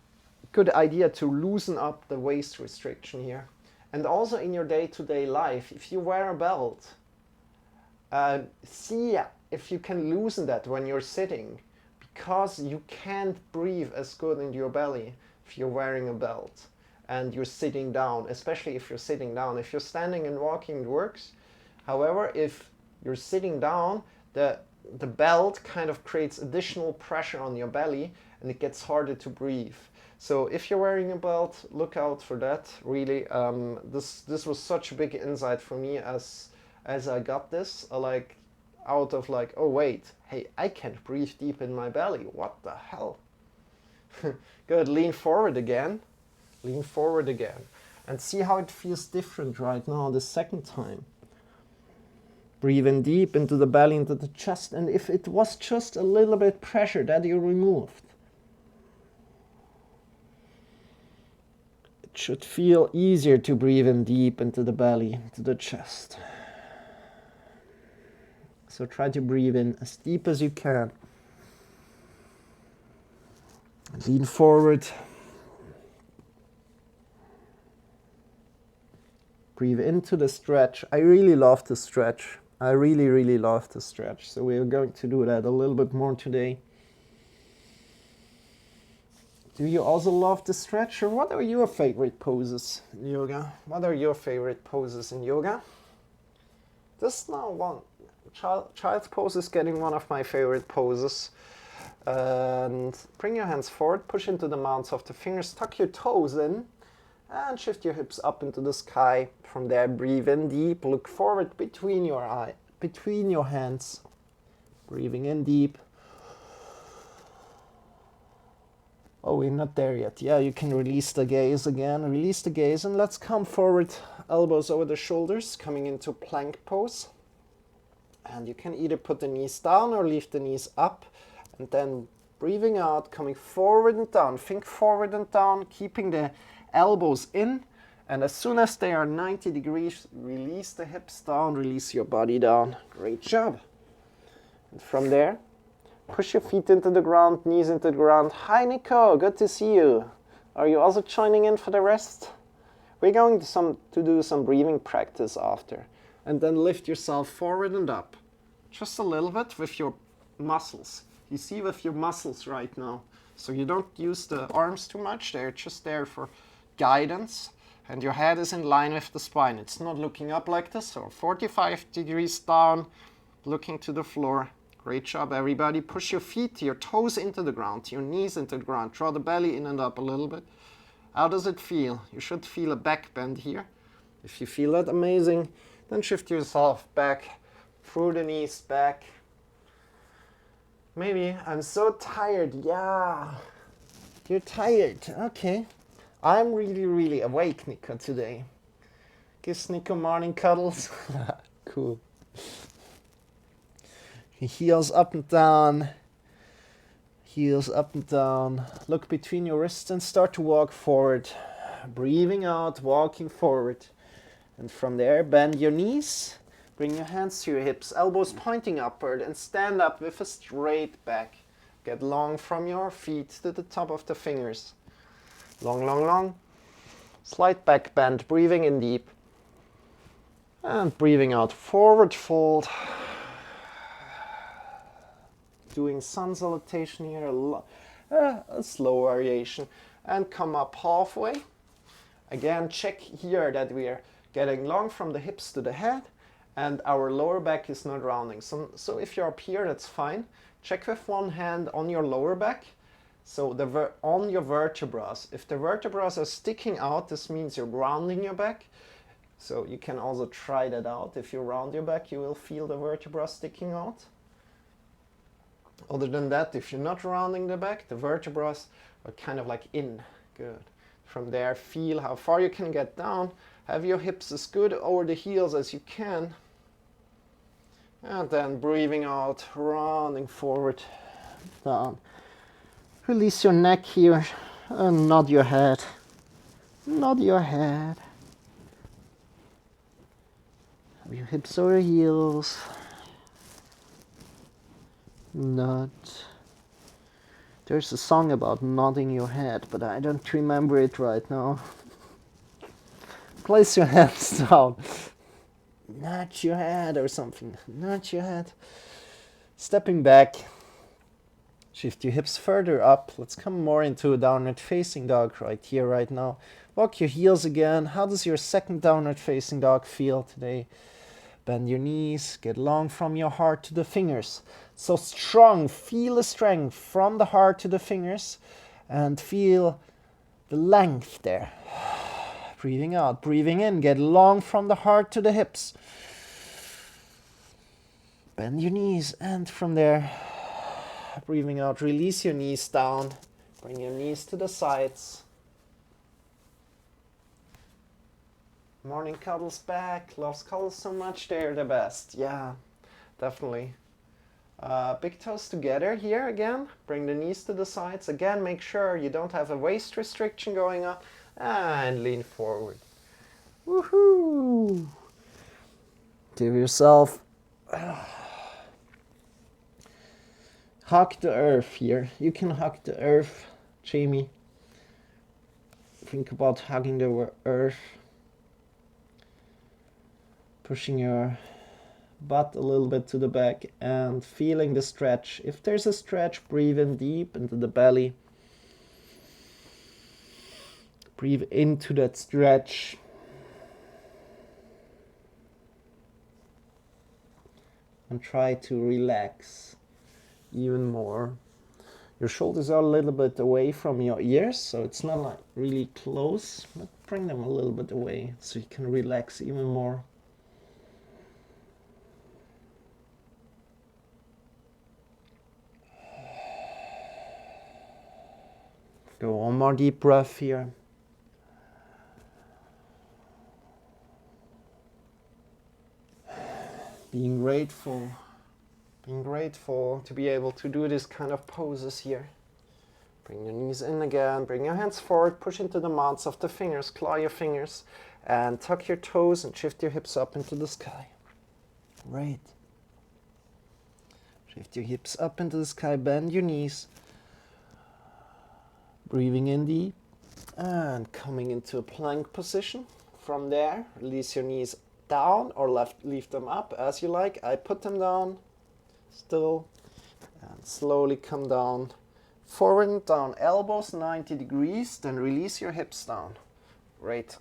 idea to loosen up the waist restriction here. And also in your day-to-day life, if you wear a belt, see if you can loosen that when you're sitting, because you can't breathe as good into your belly if you're wearing a belt and you're sitting down, especially if you're sitting down. If you're standing and walking, it works. However, if you're sitting down, the belt kind of creates additional pressure on your belly and it gets harder to breathe. So if you're wearing a belt, look out for that. Really, this was such a big insight for me as I got this, out of oh wait, hey, I can't breathe deep in my belly. What the hell? Good, lean forward again. Lean forward again. And see how it feels different right now the second time. Breathe in deep into the belly, into the chest, and if it was just a little bit pressure that you removed, it should feel easier to breathe in deep into the belly, into the chest. So try to breathe in as deep as you can. Lean forward. Breathe into the stretch. I really love the stretch. I really, really love the stretch. So we are going to do that a little bit more today. Do you also love the stretch, or what are your favorite poses in yoga? What are your favorite poses in yoga? This now one. Child's pose is getting one of my favorite poses. And bring your hands forward, push into the mounts of the fingers, tuck your toes in, and shift your hips up into the sky. From there, breathe in deep, look forward between your hands. Breathing in deep. Oh, we're not there yet. Yeah, you can release the gaze again. Release the gaze, and let's come forward, elbows over the shoulders, coming into plank pose. And you can either put the knees down or leave the knees up. And then breathing out, coming forward and down. Think forward and down, keeping the elbows in. And as soon as they are 90 degrees, release the hips down, release your body down. Great job. And from there, push your feet into the ground, knees into the ground. Hi, Nico. Good to see you. Are you also joining in for the rest? We're going to do some breathing practice after. And then lift yourself forward and up. Just a little bit with your muscles. You see with your muscles right now. So you don't use the arms too much. They're just there for guidance. And your head is in line with the spine. It's not looking up like this. So 45 degrees down, looking to the floor. Great job, everybody. Push your feet, your toes into the ground, your knees into the ground. Draw the belly in and up a little bit. How does it feel? You should feel a back bend here. If you feel that, amazing. Then shift yourself back, through the knees back. Maybe I'm so tired. Yeah, you're tired. Okay. I'm really, really awake, Nico, today. Gives Nico morning cuddles. Cool. Heels up and down. Heels up and down. Look between your wrists and start to walk forward. Breathing out, walking forward. And from there, bend your knees. Bring your hands to your hips, elbows pointing upward, and stand up with a straight back. Get long from your feet to the top of the fingers. Long, long, long. Slight back bend, breathing in deep. And breathing out, forward fold. Doing sun salutation here, a slow variation. and come up halfway. Again, check here that we are getting long from the hips to the head and our lower back is not rounding. So if you're up here, that's fine. Check with one hand on your lower back. So on your vertebrae. If the vertebrae are sticking out, this means you're rounding your back. So you can also try that out. If you round your back, you will feel the vertebrae sticking out. Other than that, if you're not rounding the back, the vertebrae are kind of like in. Good. From there, feel how far you can get down. Have your hips as good over the heels as you can. And then breathing out, rounding forward, down. Release your neck here and nod your head. Nod your head. Have your hips over heels. Nod. There's a song about nodding your head, but I don't remember it right now. Place your hands down. Nudge your head or something. Nudge your head. Stepping back. Shift your hips further up. Let's come more into a downward facing dog right here, right now. Walk your heels again. How does your second downward facing dog feel today? Bend your knees. Get long from your heart to the fingers. So strong. Feel the strength from the heart to the fingers. And feel the length there. Breathing out, breathing in, get long from the heart to the hips. Bend your knees, and from there, breathing out, release your knees down. Bring your knees to the sides. Morning cuddles back. Loves cuddles so much, they're the best. Yeah, definitely. Big toes together here again. Bring the knees to the sides. Again, make sure you don't have a waist restriction going on. And lean forward. Give yourself hug the earth here. You can hug the earth, Jamie. Think about hugging the earth. Pushing your butt a little bit to the back and feeling the stretch. If there's a stretch, breathe in deep into the belly. Breathe into that stretch. And try to relax even more. Your shoulders are a little bit away from your ears, so it's not like really close, but bring them a little bit away so you can relax even more. Go one more deep breath here. Being grateful to be able to do this kind of poses here. Bring your knees in again, bring your hands forward, push into the mounts of the fingers, claw your fingers, and tuck your toes and shift your hips up into the sky. Great. Shift your hips up into the sky, bend your knees. Breathing in deep and coming into a plank position. From there, release your knees down or leave them up as you like. I put them down still and slowly come down. Forward and down, elbows 90 degrees, then release your hips down. Great.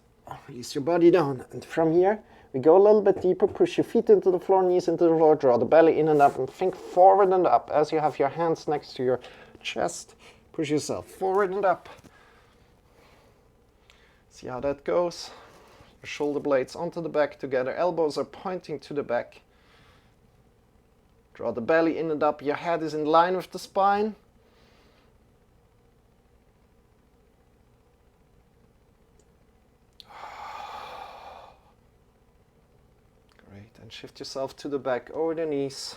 Release your body down. And from here, we go a little bit deeper. Push your feet into the floor, knees into the floor, draw the belly in and up, and think forward and up as you have your hands next to your chest. Push yourself forward and up. See how that goes. Your shoulder blades onto the back together. Elbows are pointing to the back. Draw the belly in and up. Your head is in line with the spine. Great. And shift yourself to the back over the knees.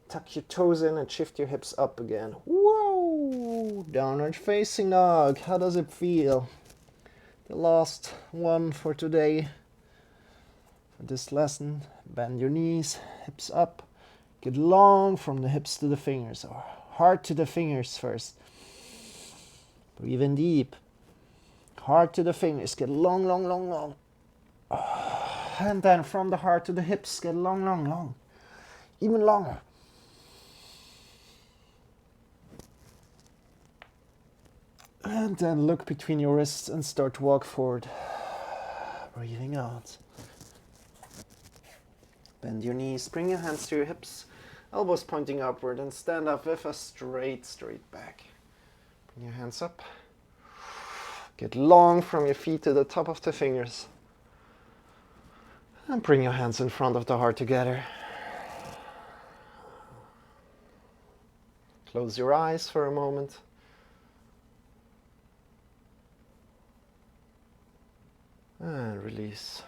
Tuck your toes in and shift your hips up again. Whoa! Downward facing dog. How does it feel? The last one for today. For this lesson, bend your knees, hips up. Get long from the hips to the fingers, or heart to the fingers first. Breathe in deep. Heart to the fingers. Get long, long, long, long. And then from the heart to the hips, get long, long, long. Even longer. And then look between your wrists and start to walk forward. Breathing out. Bend your knees, bring your hands to your hips, elbows pointing upward, and stand up with a straight back. Bring your hands up. Get long from your feet to the top of the fingers. And bring your hands in front of the heart together. Close your eyes for a moment. And release.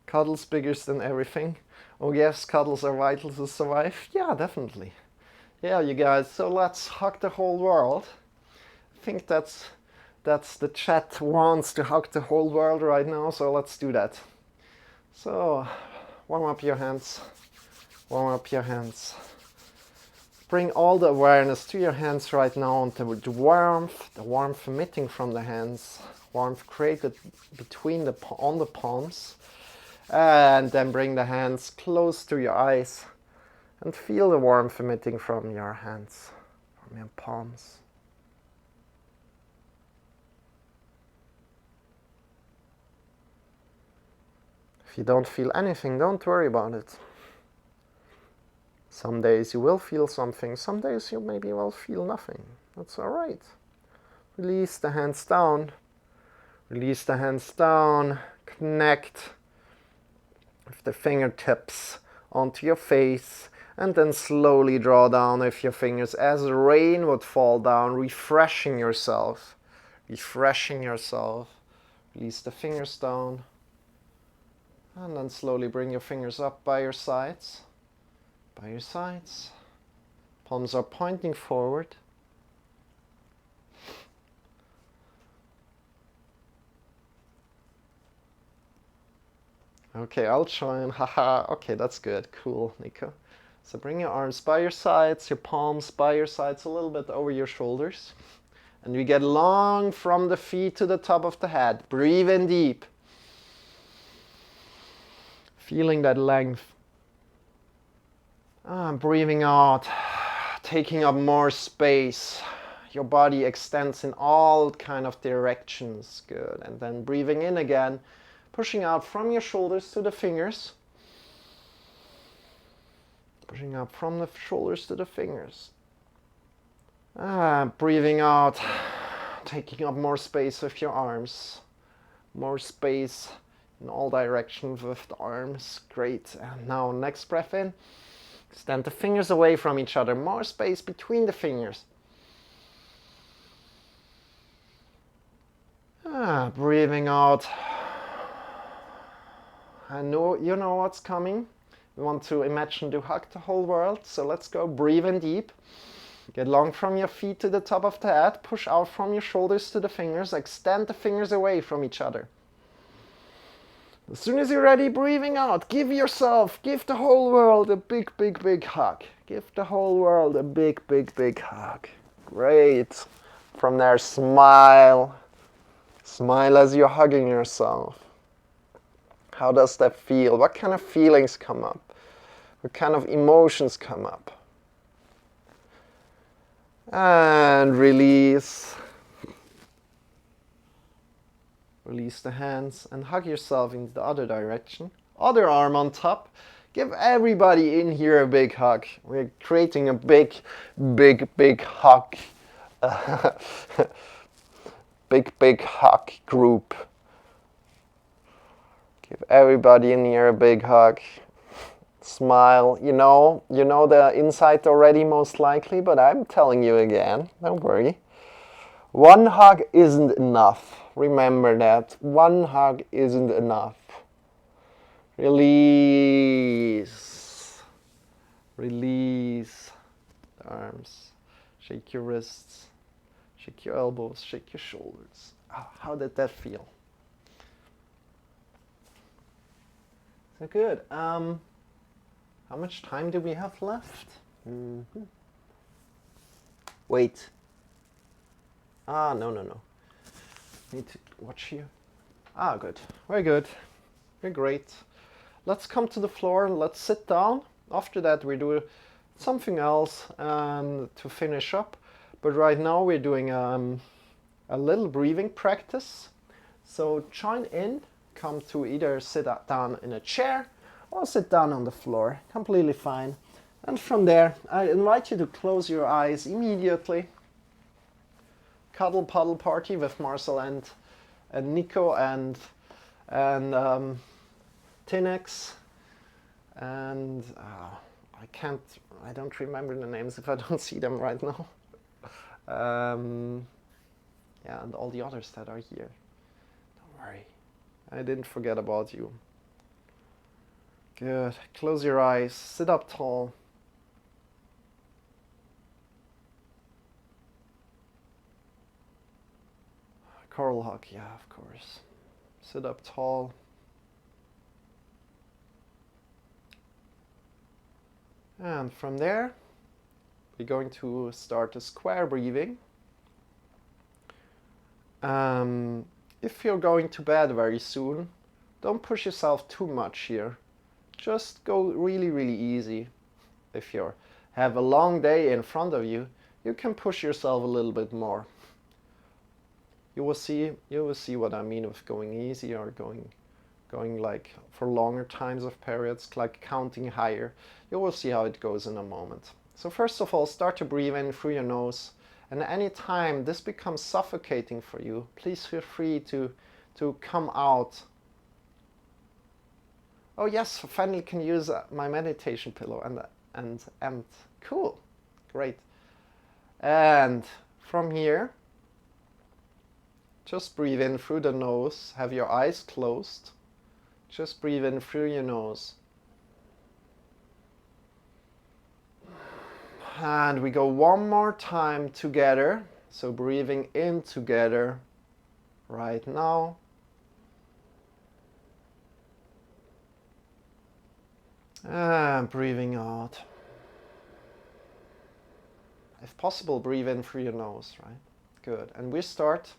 Cuddles bigger than everything. Oh yes, cuddles are vital to survive. Yeah, definitely. Yeah, you guys, so let's hug the whole world. I think that's the chat wants to hug the whole world right now, so let's do that. So, warm up your hands. Warm up your hands. Bring all the awareness to your hands right now, and the warmth emitting from the hands, warmth created between on the palms, and then bring the hands close to your eyes and feel the warmth emitting from your hands, from your palms. If you don't feel anything, don't worry about it. Some days you will feel something, some days you maybe will feel nothing. That's all right. Release the hands down. Release the hands down. Connect with the fingertips onto your face, and then slowly draw down with your fingers as rain would fall down, refreshing yourself. Refreshing yourself. Release the fingers down. And then slowly bring your fingers up by your sides. By your sides. Palms are pointing forward. Okay, I'll join. Haha. Okay, that's good. Cool, Nico. So bring your arms by your sides, your palms by your sides, a little bit over your shoulders. And we get long from the feet to the top of the head. Breathe in deep. Feeling that length. Breathing out, taking up more space. Your body extends in all kind of directions. Good. And then breathing in again, pushing out from your shoulders to the fingers. Pushing out from the shoulders to the fingers. Breathing out, taking up more space with your arms. More space in all directions with the arms. Great. And now next breath in. Extend the fingers away from each other. More space between the fingers. Breathing out. I know you know what's coming. We want to imagine to hug the whole world. So let's go. Breathe in deep. Get long from your feet to the top of the head. Push out from your shoulders to the fingers. Extend the fingers away from each other. As soon as you're ready, breathing out. Give the whole world a big, big, big hug. Give the whole world a big, big, big hug. Great. From there, smile. Smile as you're hugging yourself. How does that feel? What kind of feelings come up? What kind of emotions come up? And release. Release the hands and hug yourself in the other direction. Other arm on top. Give everybody in here a big hug. We're creating a big, big, big hug. Big, big hug group. Give everybody in here a big hug. Smile. You know the insight already most likely, but I'm telling you again. Don't worry. One hug isn't enough. Remember that. One hug isn't enough. Release. Release the arms. Shake your wrists. Shake your elbows. Shake your shoulders. How did that feel? So good. How much time do we have left? Wait. No. Need to watch here. Good. Very good. Very great. let's come to the floor and let's sit down. After that we do something else to finish up. But right now we're doing a little breathing practice. So join in, come to either sit down in a chair or sit down on the floor, completely fine. And from there, I invite you to close your eyes immediately. Cuddle Puddle Party with Marcel and Nico and Tinex and I don't remember the names if I don't see them right now. Yeah, and all the others that are here. Don't worry, I didn't forget about you. Good. Close your eyes, sit up tall. Coral hug, yeah, of course. Sit up tall. And from there, we're going to start a square breathing. If you're going to bed very soon, don't push yourself too much here. Just go really, really easy. If you have a long day in front of you, you can push yourself a little bit more. You will see what I mean with going easy or going like for longer times of periods, like counting higher. You will see how it goes in a moment. So first of all, start to breathe in through your nose. And anytime this becomes suffocating for you, please feel free to come out. Oh yes, finally can use my meditation pillow and cool, great. And from here, just breathe in through the nose, have your eyes closed. Just breathe in through your nose. And we go one more time together. So breathing in together right now. And breathing out. If possible, breathe in through your nose, right? Good. And we start.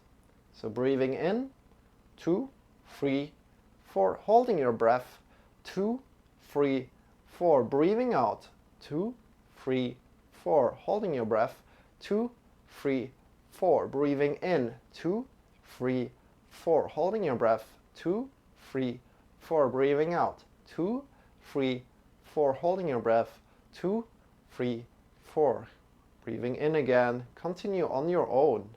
So breathing in, 2, 3, 4. Holding your breath, 2, 3, 4. Breathing out, 2, 3, 4. Holding your breath, 2, 3, 4. Breathing in, 2, 3, 4. Holding your breath, 2, 3, 4. Breathing out, 2, 3, 4. Holding your breath, 2, 3, 4. Breathing in again. Continue on your own.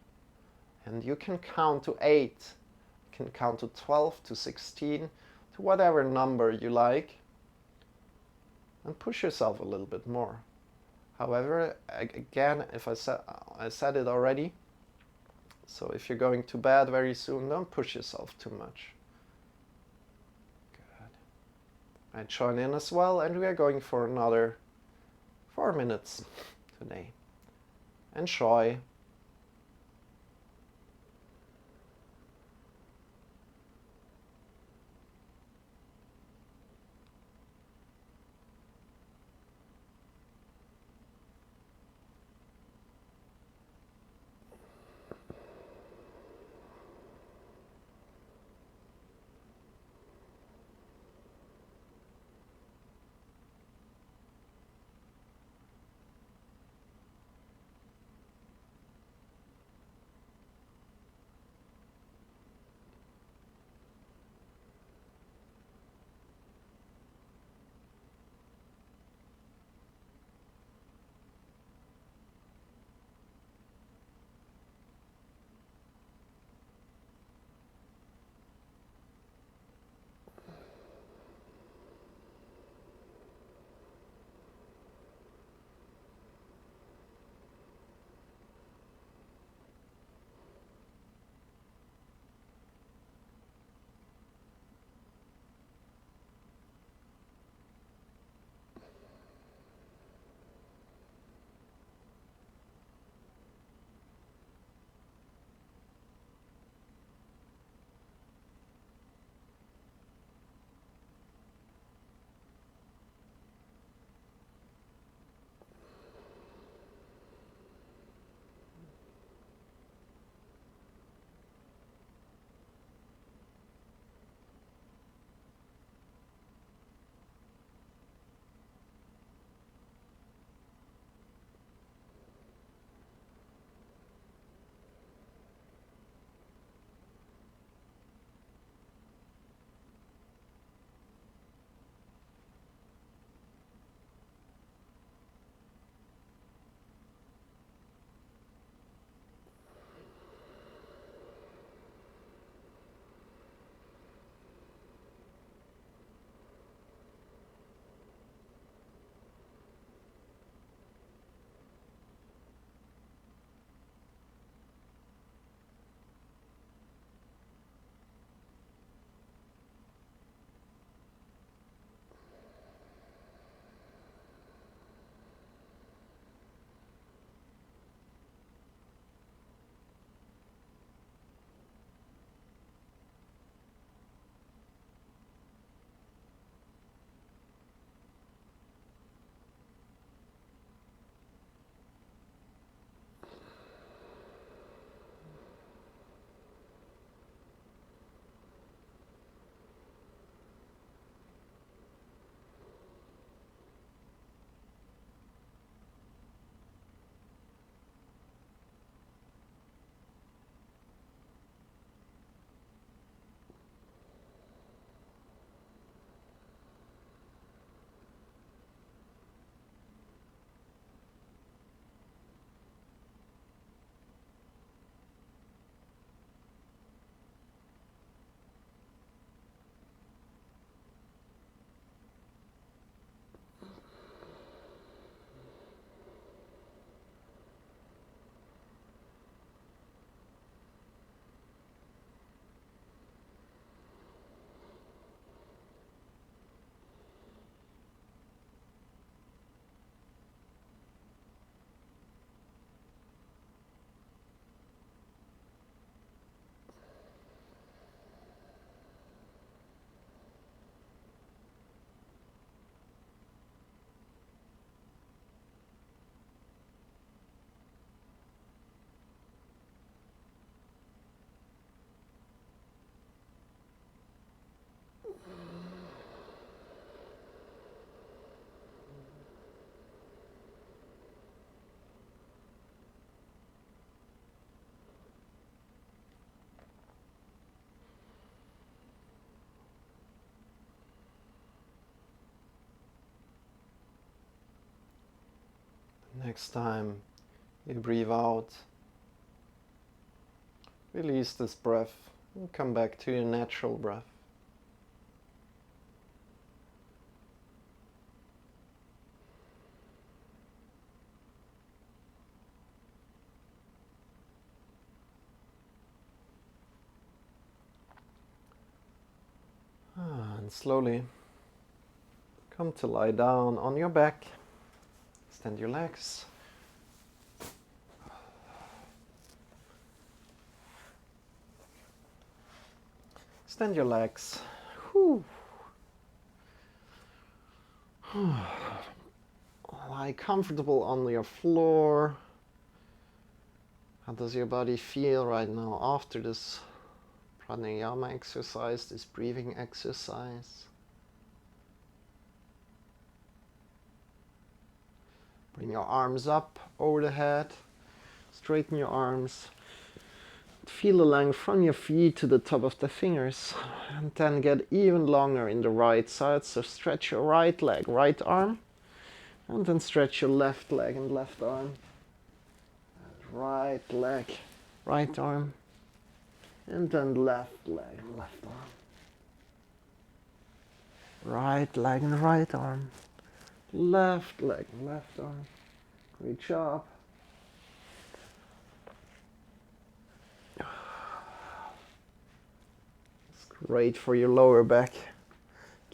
And you can count to 8. You can count to 12, to 16, to whatever number you like. And push yourself a little bit more. However, again, if I said it already, so if you're going to bed very soon, don't push yourself too much. Good. I join in as well, and we are going for another 4 minutes today. Enjoy. Next time you breathe out, release this breath and come back to your natural breath. And slowly come to lie down on your back. Extend your legs. Extend your legs. Whew. Lie comfortable on your floor. How does your body feel right now after this pranayama exercise, this breathing exercise? Bring your arms up over the head. Straighten your arms. Feel the length from your feet to the top of the fingers. And then get even longer in the right side. So stretch your right leg, right arm. And then stretch your left leg and left arm. And right leg, right arm. And then left leg and left arm. Right leg and right arm. Left leg and left arm. Great job. Great for your lower back.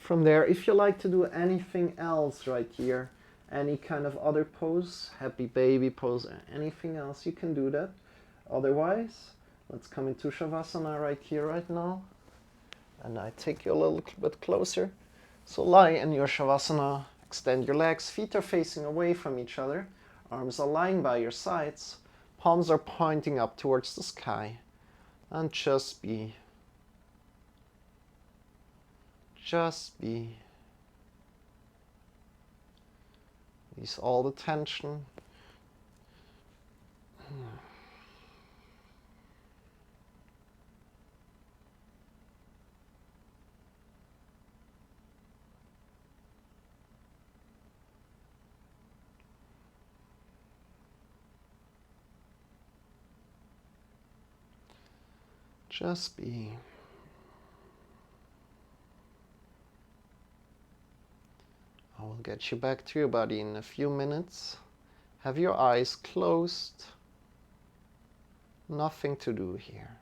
From there, if you like to do anything else right here, any kind of other pose, happy baby pose, anything else, you can do that. Otherwise, let's come into Shavasana right here, right now. And I take you a little bit closer. So lie in your Shavasana, extend your legs, feet are facing away from each other, arms are lying by your sides, palms are pointing up towards the sky. And just be. Just be. Release all the tension. Just be. I will get you back to your body in a few minutes. Have your eyes closed. Nothing to do here.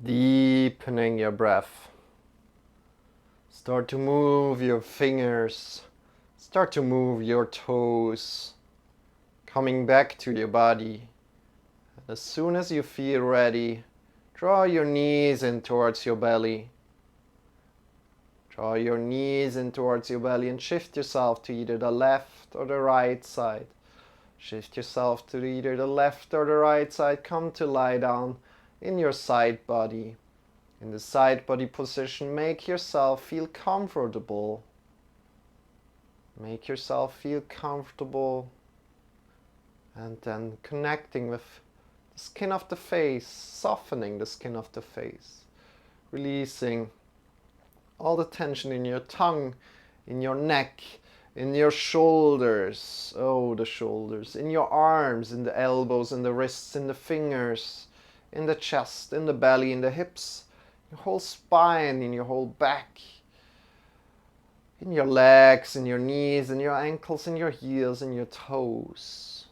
Deepening your breath. Start to move your fingers. Start to move your toes. coming back to your body. And as soon as you feel ready, draw your knees in towards your belly. Draw your knees in towards your belly and shift yourself to either the left or the right side. Shift yourself to either the left or the right side. Come to lie down in your side body. In the side body position, make yourself feel comfortable. Make yourself feel comfortable. And then connecting with the skin of the face, softening the skin of the face. Releasing all the tension in your tongue, in your neck, in your shoulders. Oh, the shoulders. In your arms, in the elbows, in the wrists, in the fingers, in the chest, in the belly, in the hips, your whole spine, in your whole back, in your legs, in your knees, in your ankles, in your heels, in your toes.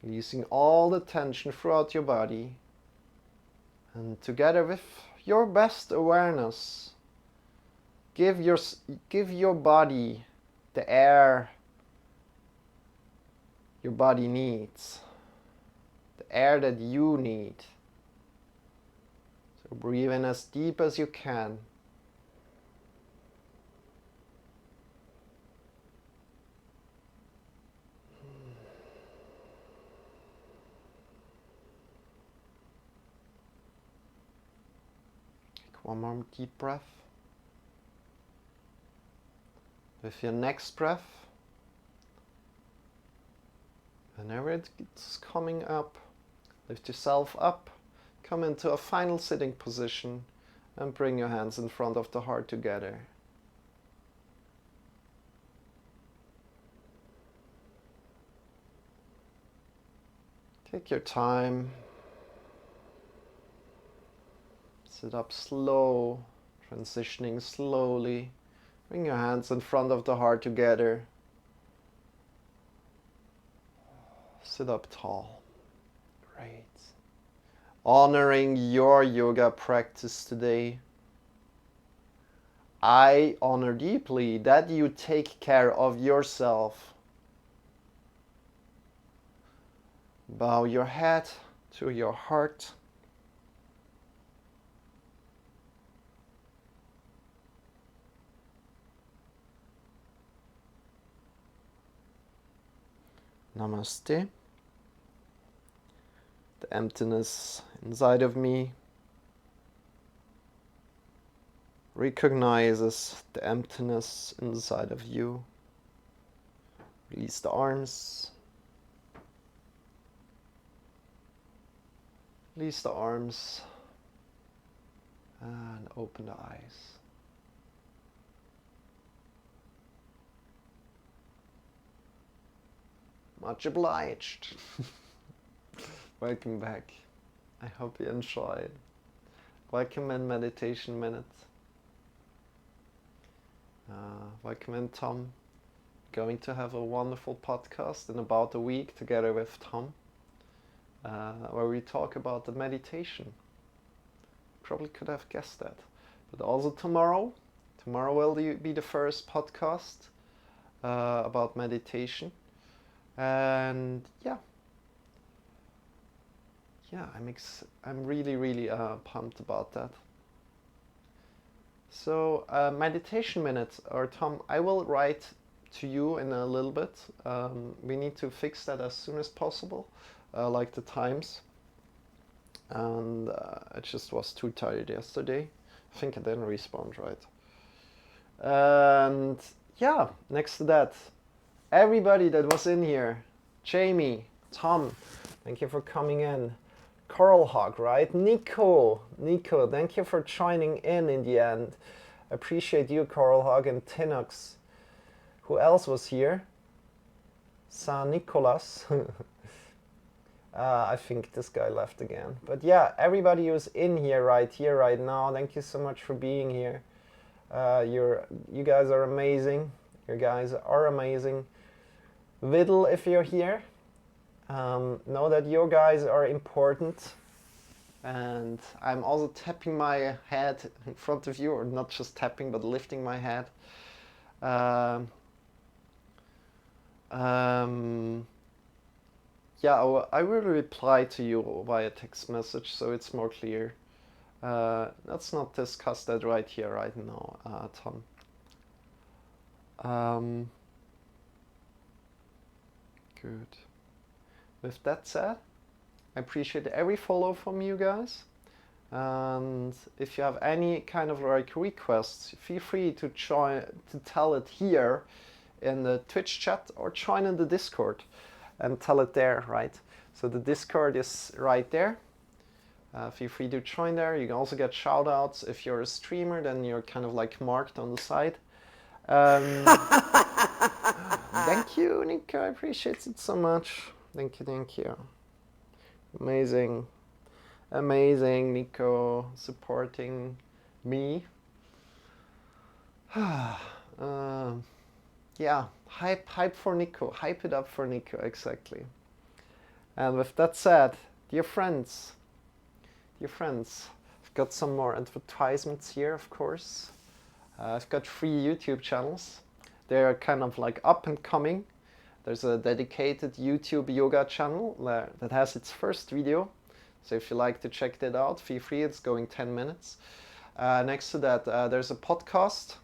Releasing all the tension throughout your body. And together with your best awareness, give your body the air your body needs, the air that you need. So breathe in as deep as you can. Take one more deep breath. With your next breath, whenever it's coming up, lift yourself up, come into a final sitting position, and bring your hands in front of the heart together. Take your time. Sit up slow, transitioning slowly. Bring your hands in front of the heart together. Sit up tall. Great. Honoring your yoga practice today. I honor deeply that you take care of yourself. Bow your head to your heart. Namaste. The emptiness inside of me recognizes the emptiness inside of you. Release the arms. Release the arms. And open the eyes. Much obliged. Welcome back. I hope you enjoyed. Welcome in Meditation Minute. Welcome in, Tom. Going to have a wonderful podcast in about a week together with Tom, where we talk about the meditation. Probably could have guessed that. But also tomorrow will be the first podcast about meditation. And yeah, I'm really pumped about that. So meditation minutes, or Tom, I will write to you in a little bit. We need to fix that as soon as possible, like the times. And I just was too tired yesterday. I think I didn't respond right. And yeah, next to that, everybody that was in here, Jamie, Tom, thank you for coming in. Coral Hog, right? Nico, thank you for joining in the end. Appreciate you, Coral Hog, and Tinox. Who else was here? San Nicolas. I think this guy left again. But yeah, everybody who's in here right now, thank you so much for being here. You guys are amazing. Viddle, if you're here, know that your guys are important. And I'm also tapping my head in front of you, or not just tapping, but lifting my head. Yeah, I will reply to you via text message so it's more clear. Let's not discuss that right here, right now, Tom. Good. With that said, I appreciate every follow from you guys. And if you have any kind of like requests, feel free to tell it here in the Twitch chat or join in the Discord and tell it there, right? So the Discord is right there. Feel free to join there. You can also get shout outs. If you're a streamer, then you're kind of like marked on the side. Thank you, Nico. I appreciate it so much. Thank you. Amazing, Nico, supporting me. Yeah, hype for Nico. Hype it up for Nico, exactly. And with that said, dear friends, I've got some more advertisements here, of course. I've got 3 YouTube channels. They're kind of like up and coming. There's a dedicated YouTube yoga channel that has its first video. So if you like to check that out, feel free. It's going 10 minutes. Next to that, there's a podcast.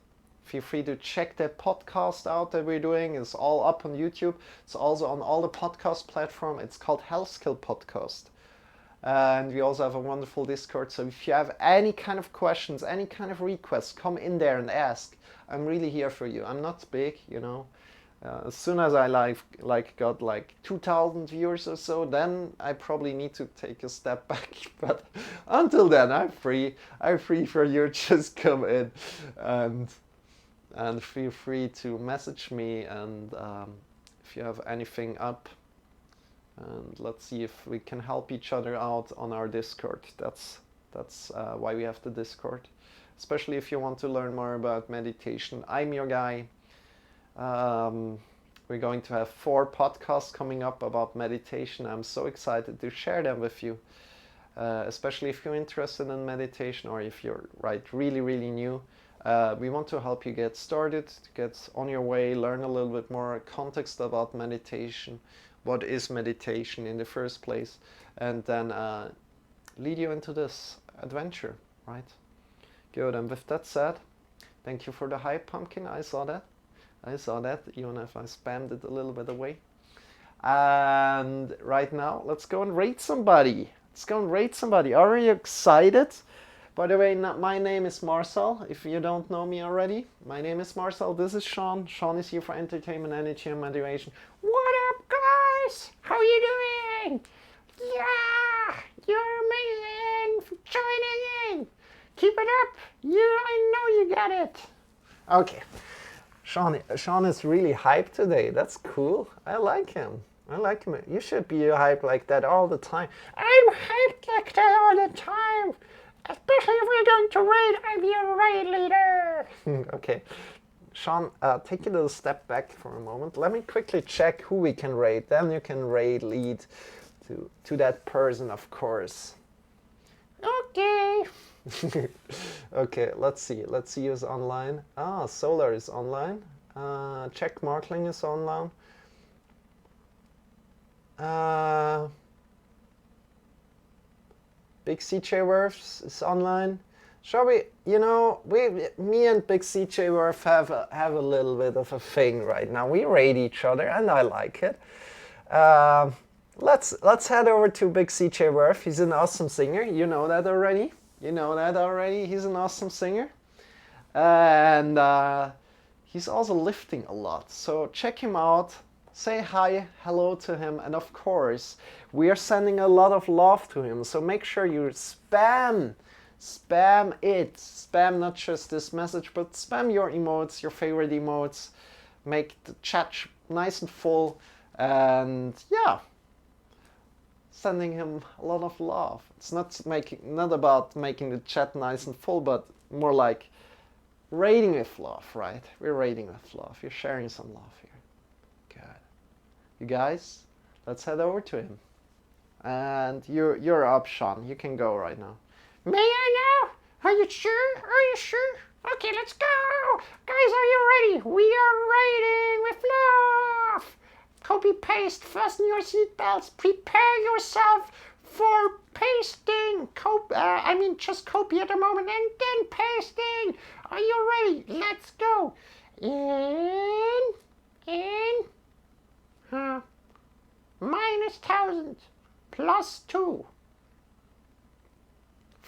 Feel free to check that podcast out that we're doing. It's all up on YouTube. It's also on all the podcast platforms. It's called Health Skill Podcast. And we also have a wonderful Discord. So if you have any kind of questions, any kind of requests, come in there and ask. I'm really here for you. I'm not big, you know. As soon as I got like 2,000 viewers or so, then I probably need to take a step back. But until then, I'm free. I'm free for you. Just come in and feel free to message me. And if you have anything up, and let's see if we can help each other out on our Discord. That's why we have the Discord. Especially if you want to learn more about meditation. I'm your guy. We're going to have 4 podcasts coming up about meditation. I'm so excited to share them with you, especially if you're interested in meditation or if you're really new. We want to help you get started, to get on your way, learn a little bit more context about meditation, what is meditation in the first place, and then lead you into this adventure, right? Good, and with that said, thank you for the hype, Pumpkin. I saw that, even if I spammed it a little bit away. And right now, let's go and rate somebody. Are you excited? By the way, my name is Marcel, if you don't know me already. My name is Marcel, this is Shawn. Shawn is here for entertainment, energy, and motivation. What up, guys? How you doing? Yeah, you're amazing for joining in. Keep it up. I know you got it. Okay. Shawn is really hyped today. That's cool. I like him. You should be hyped like that all the time. I'm hyped like that all the time. Especially if we're going to raid. I'm your raid leader. Okay. Shawn, take a little step back for a moment. Let me quickly check who we can raid. Then you can raid lead to that person, of course. Okay. Okay, let's see who's online. Solar is online. Check Markling is online. Big CJ Worths is online. Shall we, me and Big CJ Worth have a little bit of a thing right now. We raid each other and I like it. Let's head over to Big CJ Worth. He's an awesome singer. You know that already. He's an awesome singer. And he's also lifting a lot. So check him out. Say hi, hello to him. And of course, we are sending a lot of love to him. So make sure you spam it. Spam not just this message, but spam your emotes, your favorite emotes. Make the chat nice and full. And yeah. Sending him a lot of love. It's not about making the chat nice and full, but more like raiding with love, right? We're raiding with love. You're sharing some love here. Good. You guys, let's head over to him. And you're up, Shawn. You can go right now. May I now? Are you sure? Okay, let's go. Guys, are you ready? We are raiding with love. Copy paste. Fasten your seatbelts. Prepare yourself for pasting. Just copy at the moment and then pasting. Are you ready? Let's go. In. Minus 1,000 plus 2.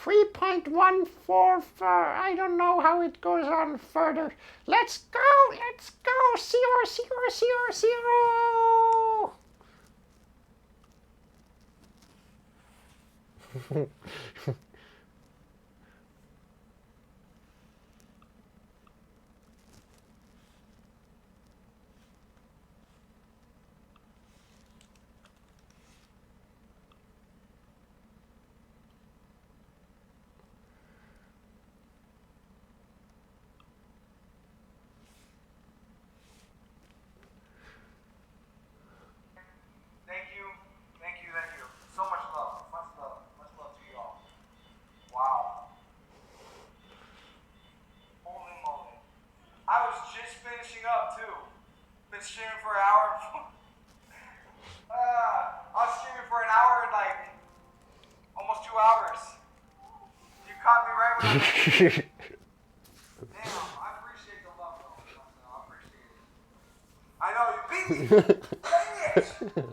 3.144. I don't know how it goes on further. Let's go. 0, 0, 0, 0. Thank you. So much love to you all. Wow. Holy moly. I was just finishing up too. Been streaming for an hour. I was streaming for an hour and like almost 2 hours. You caught me right when I was. Damn, I appreciate the love though. I appreciate it. I know you beat me. Dang it.